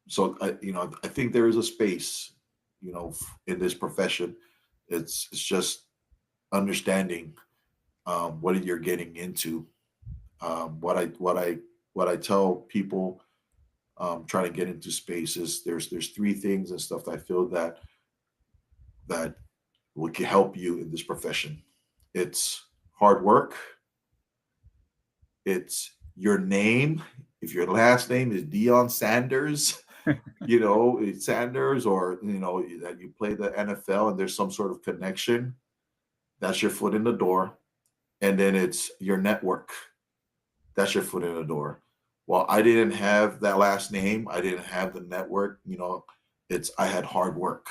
so you know, I think there is a space, you know, in this profession. It's just understanding what you're getting into. What I tell people trying to get into spaces, there's three things and stuff that I feel that will help you in this profession. It's hard work. It's your name. If your last name is Dion Sanders, you know, it's Sanders, or you know that you play the NFL and there's some sort of connection, that's your foot in the door. And then it's your network. That's your foot in the door. Well, I didn't have that last name. I didn't have the network. You know, it's I had hard work,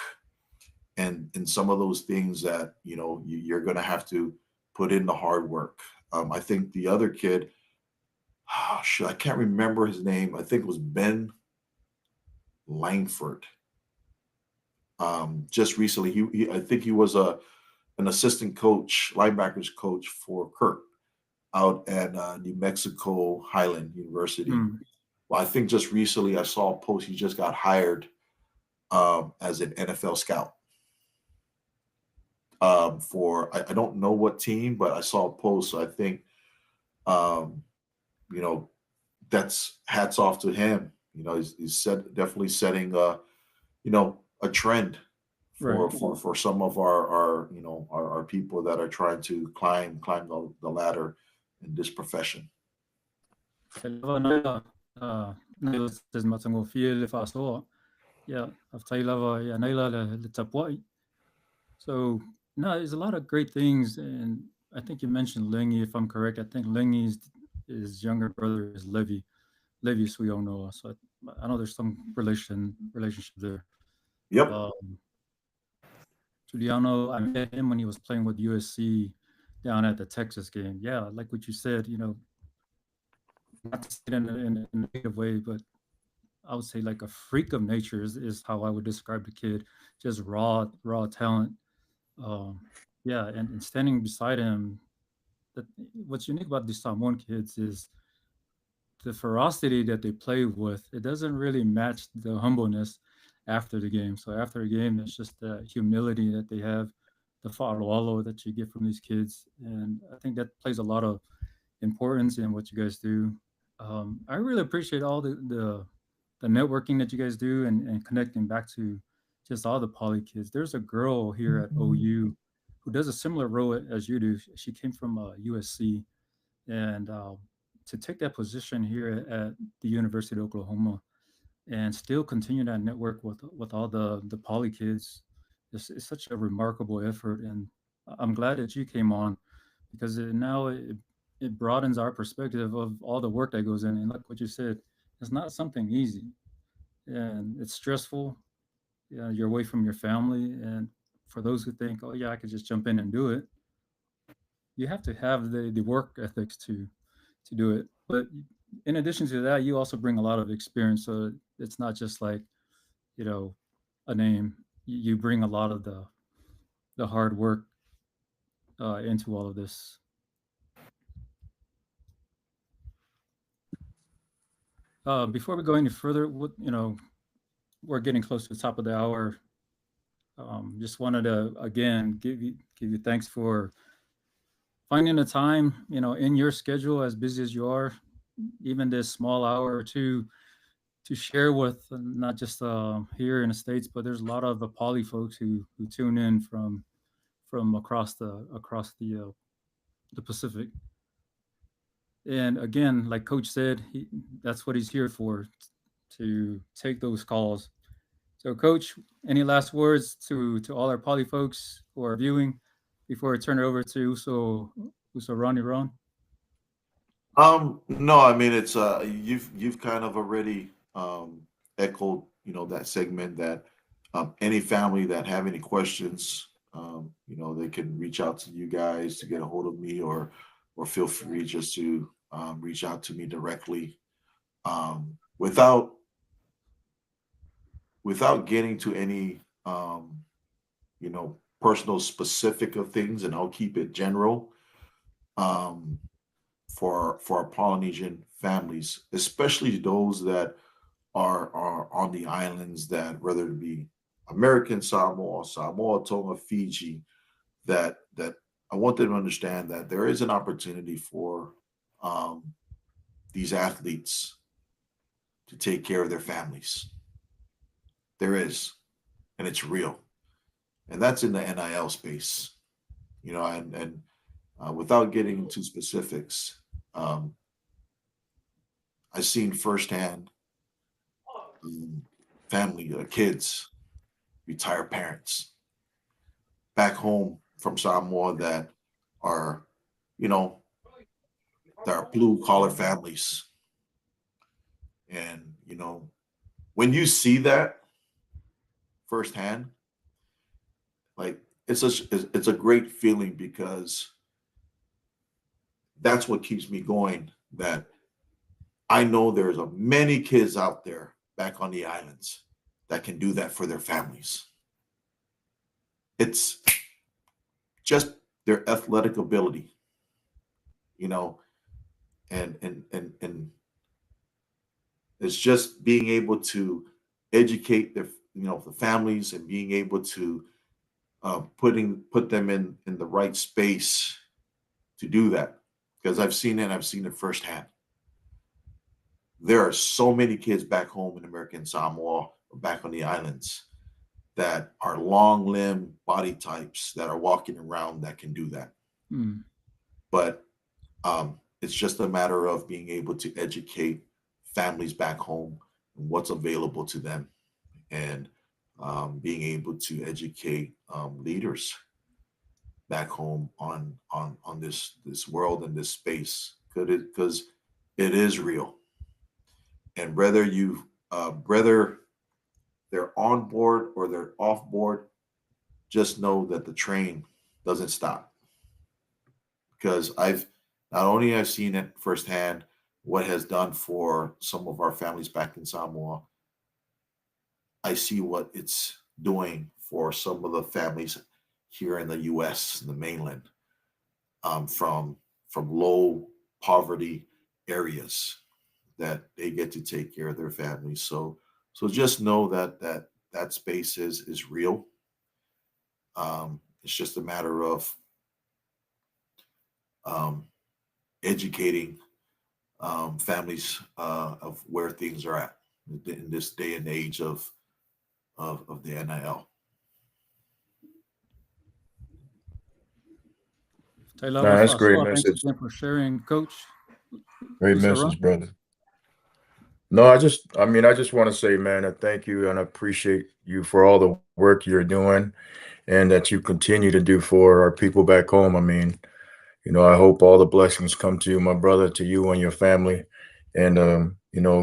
and some of those things that you know you're going to have to put in the hard work. I think the other kid, oh, shit, I can't remember his name. I think it was Ben Langford. Just recently, I think he was an assistant coach, linebackers coach for Kurt out at New Mexico Highland University. Hmm. Well, I think just recently I saw a post. He just got hired as an NFL scout for I don't know what team, but I saw a post. So I think um, you know that's hats off to him. You know, he's definitely setting you know a trend Right. for some of our you know our people that are trying to climb the ladder in this profession. Lava naila naila says matango feel if I saw. Yeah, after lava yeah naila le tapwai. So no, there's a lot of great things, and I think you mentioned Lingy. If I'm correct, I think Lingy's his younger brother is Levi. Levi Suyono. So I know there's some relationship there. Yep. Um, Giuliano, I met him when he was playing with USC down at the Texas game. Yeah, like what you said, you know, not to say it in a negative way, but I would say like a freak of nature is how I would describe the kid. Just raw talent. Um, yeah, and standing beside him, that what's unique about these Samoan kids is the ferocity that they play with. It doesn't really match the humbleness after the game. So after a game, it's just the humility that they have, the fa'aloalo that you get from these kids, and I think that plays a lot of importance in what you guys do. I really appreciate all the networking that you guys do, and connecting back to just all the poly kids. There's a girl here at OU who does a similar role as you do. She came from USC, and to take that position here at the University of Oklahoma and still continue that network with all the poly kids is such a remarkable effort. And I'm glad that you came on because it broadens our perspective of all the work that goes in. And like what you said, it's not something easy, and it's stressful. Yeah, you're away from your family, and for those who think, oh yeah, I could just jump in and do it, you have to have the work ethics to do it. But in addition to that, you also bring a lot of experience. So it's not just like, you know, a name. You bring a lot of the hard work into all of this. Before we go any further, we're getting close to the top of the hour. Just wanted to again give you thanks for finding the time, in your schedule, as busy as you are, even this small hour or two, to share with not just here in the States, but there's a lot of poly folks who tune in from across the Pacific. And again, like Coach said, that's what he's here for, to take those calls. So, Coach, any last words to all our poly folks who are viewing before I turn it over to Uso Ronnie Ron? No, I mean, it's you've kind of already echoed, that segment, that any family that have any questions, they can reach out to you guys to get a hold of me, or feel free just to reach out to me directly, without getting to any personal specific of things, and I'll keep it general. For our Polynesian families, especially those that are on the islands, that whether it be American Samoa, Samoa, Tonga, Fiji, that I want them to understand that there is an opportunity for these athletes to take care of their families. There is, and it's real, and that's in the NIL space, and without getting into specifics, I've seen firsthand family, kids, retired parents back home from Samoa that are, blue collar families. And, when you see that firsthand, like, it's a great feeling, because that's what keeps me going, that I know there's many kids out there back on the islands that can do that for their families. It's just their athletic ability, and it's just being able to educate the families, and being able to put them in the right space to do that, because I've seen it firsthand. There are so many kids back home in American Samoa, or back on the islands, that are long limb body types that are walking around that can do that. But it's just a matter of being able to educate families back home and what's available to them, and being able to educate leaders back home on this world and this space, because it is real. And whether they're on board or they're off board, just know that the train doesn't stop. Because I've seen it firsthand, what it has done for some of our families back in Samoa. I see what it's doing for some of the families here in the U.S., in the mainland, from low poverty areas, that they get to take care of their families. So just know that space is real. It's just a matter of educating families of where things are at in this day and age of the NIL. No, that's great Thanks message. again for sharing, Coach. Great Uso message, Ron? brother. No, I just want to say, man, I thank you and I appreciate you for all the work you're doing and that you continue to do for our people back home. I mean, I hope all the blessings come to you, my brother, to you and your family. And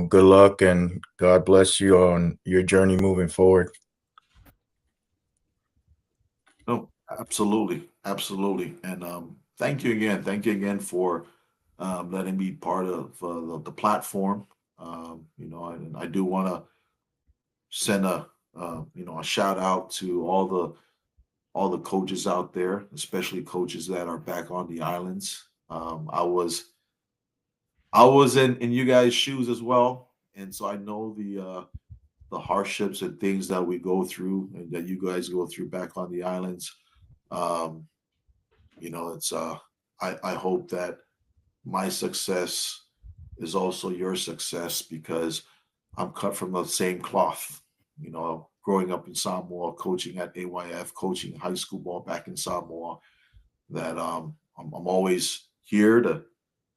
good luck and God bless you on your journey moving forward. No, absolutely, absolutely, and thank you again. Thank you again for letting me be part of the platform. And I do want to send a shout out to all the coaches out there, especially coaches that are back on the islands. I was in you guys' shoes as well, and so I know the hardships and things that we go through and that you guys go through back on the islands. Um, it's I hope that my success is also your success because I'm cut from the same cloth. Growing up in Samoa, coaching at AYF, coaching high school ball back in Samoa, that I'm always here to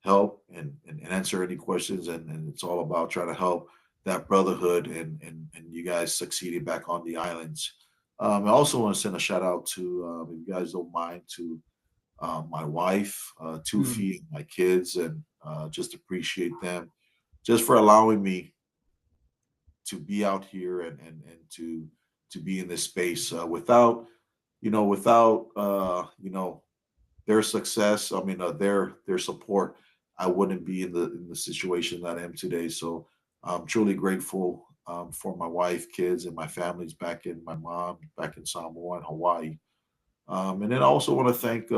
help and answer any questions, and it's all about trying to help that brotherhood and you guys succeeding back on the islands. I also want to send a shout out to, if you guys don't mind, to my wife, Tufi, and my kids, and just appreciate them just for allowing me to be out here and to be in this space without their success. I mean, their support, I wouldn't be in the situation that I am today. So I'm truly grateful for my wife, kids, and my families my mom back in Samoa and Hawaii. And then I also want to thank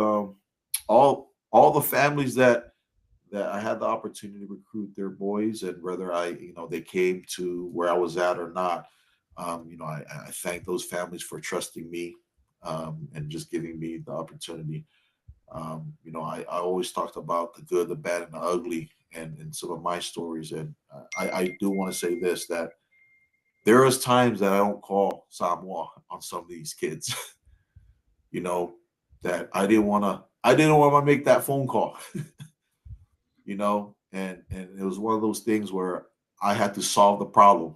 all the families that I had the opportunity to recruit their boys, and whether they came to where I was at or not. I thank those families for trusting me and just giving me the opportunity. I always talked about the good, the bad, and the ugly, and some of my stories. And I do want to say this, that there is times that I don't call Samoa on some of these kids, you know, that I didn't want to make that phone call, and it was one of those things where I had to solve the problem.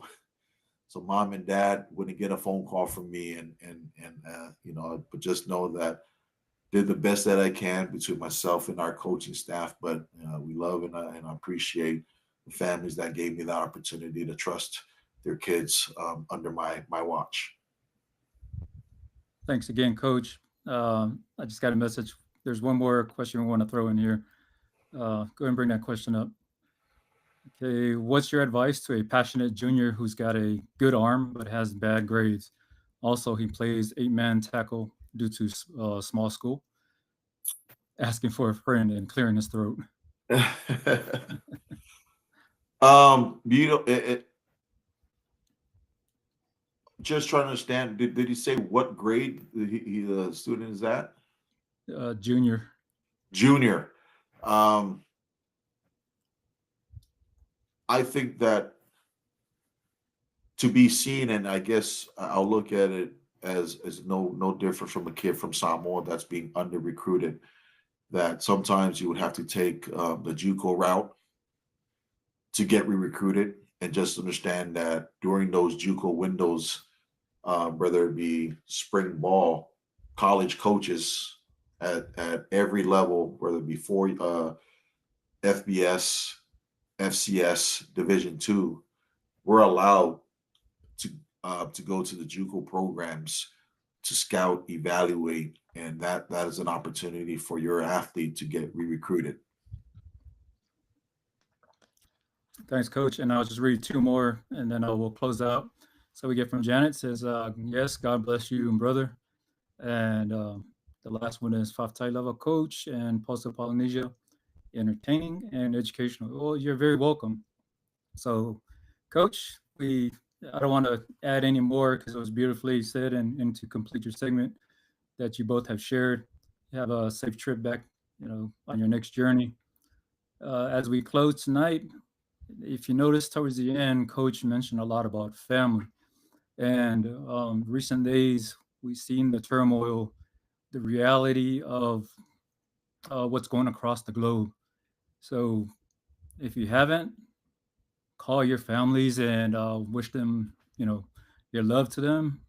So mom and dad wouldn't get a phone call from me, but just know that did the best that I can between myself and our coaching staff. But we love and I appreciate the families that gave me that opportunity to trust their kids under my watch. Thanks again, Coach. I just got a message. There's one more question we want to throw in here. Go ahead and bring that question up. Okay, what's your advice to a passionate junior who's got a good arm but has bad grades? Also, he plays 8-man tackle due to small school, asking for a friend and clearing his throat. Just trying to understand. Did he say what grade the student is at? Junior. Junior. I think that to be seen, and I guess I'll look at it as no different from a kid from Samoa that's being under recruited. That sometimes you would have to take the JUCO route to get re-recruited, and just understand that during those JUCO windows, whether it be spring ball, college coaches at every level, whether it be FBS, FCS, Division two, we're allowed to go to the JUCO programs to scout, evaluate, and that is an opportunity for your athlete to get re-recruited. Thanks, Coach. And I'll just read two more, and then we'll close out. So we get from Janet, says, yes, God bless you, brother. And the last one is Faftai Level Coach and Post Polynesia, entertaining and educational. Well, you're very welcome. So, Coach, I don't want to add any more because it was beautifully said, and to complete your segment that you both have shared. Have a safe trip back, on your next journey. As we close tonight, if you notice towards the end, Coach mentioned a lot about family. And recent days, we've seen the turmoil, the reality of what's going across the globe. So if you haven't, call your families and wish them, your love to them.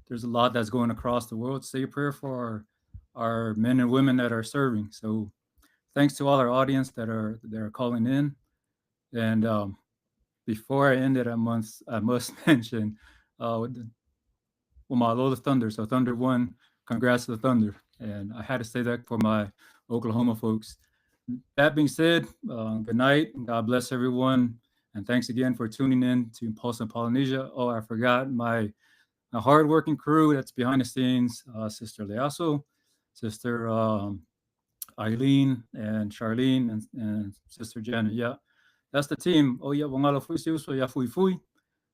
There's a lot that's going across the world. Say a prayer for our men and women that are serving. So thanks to all our audience that are calling in. And before I ended, I must mention, my Lola Thunder. So Thunder won. Congrats to the Thunder. And I had to say that for my Oklahoma folks. That being said, good night. God bless everyone. And thanks again for tuning in to Pulse in Polynesia. Oh, I forgot my hardworking crew that's behind the scenes, Sister Leaso, Sister Eileen, and Charlene, and Sister Janet. Yeah, that's the team. Oh, yeah, wangalo fui so ya fui fui.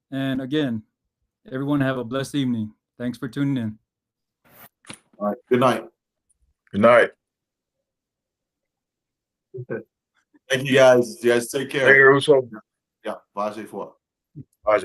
And again, everyone have a blessed evening. Thanks for tuning in. All right. Good night. Good night. Thank you guys. You guys take care. Later, Uso. Yeah. Bye. Bye.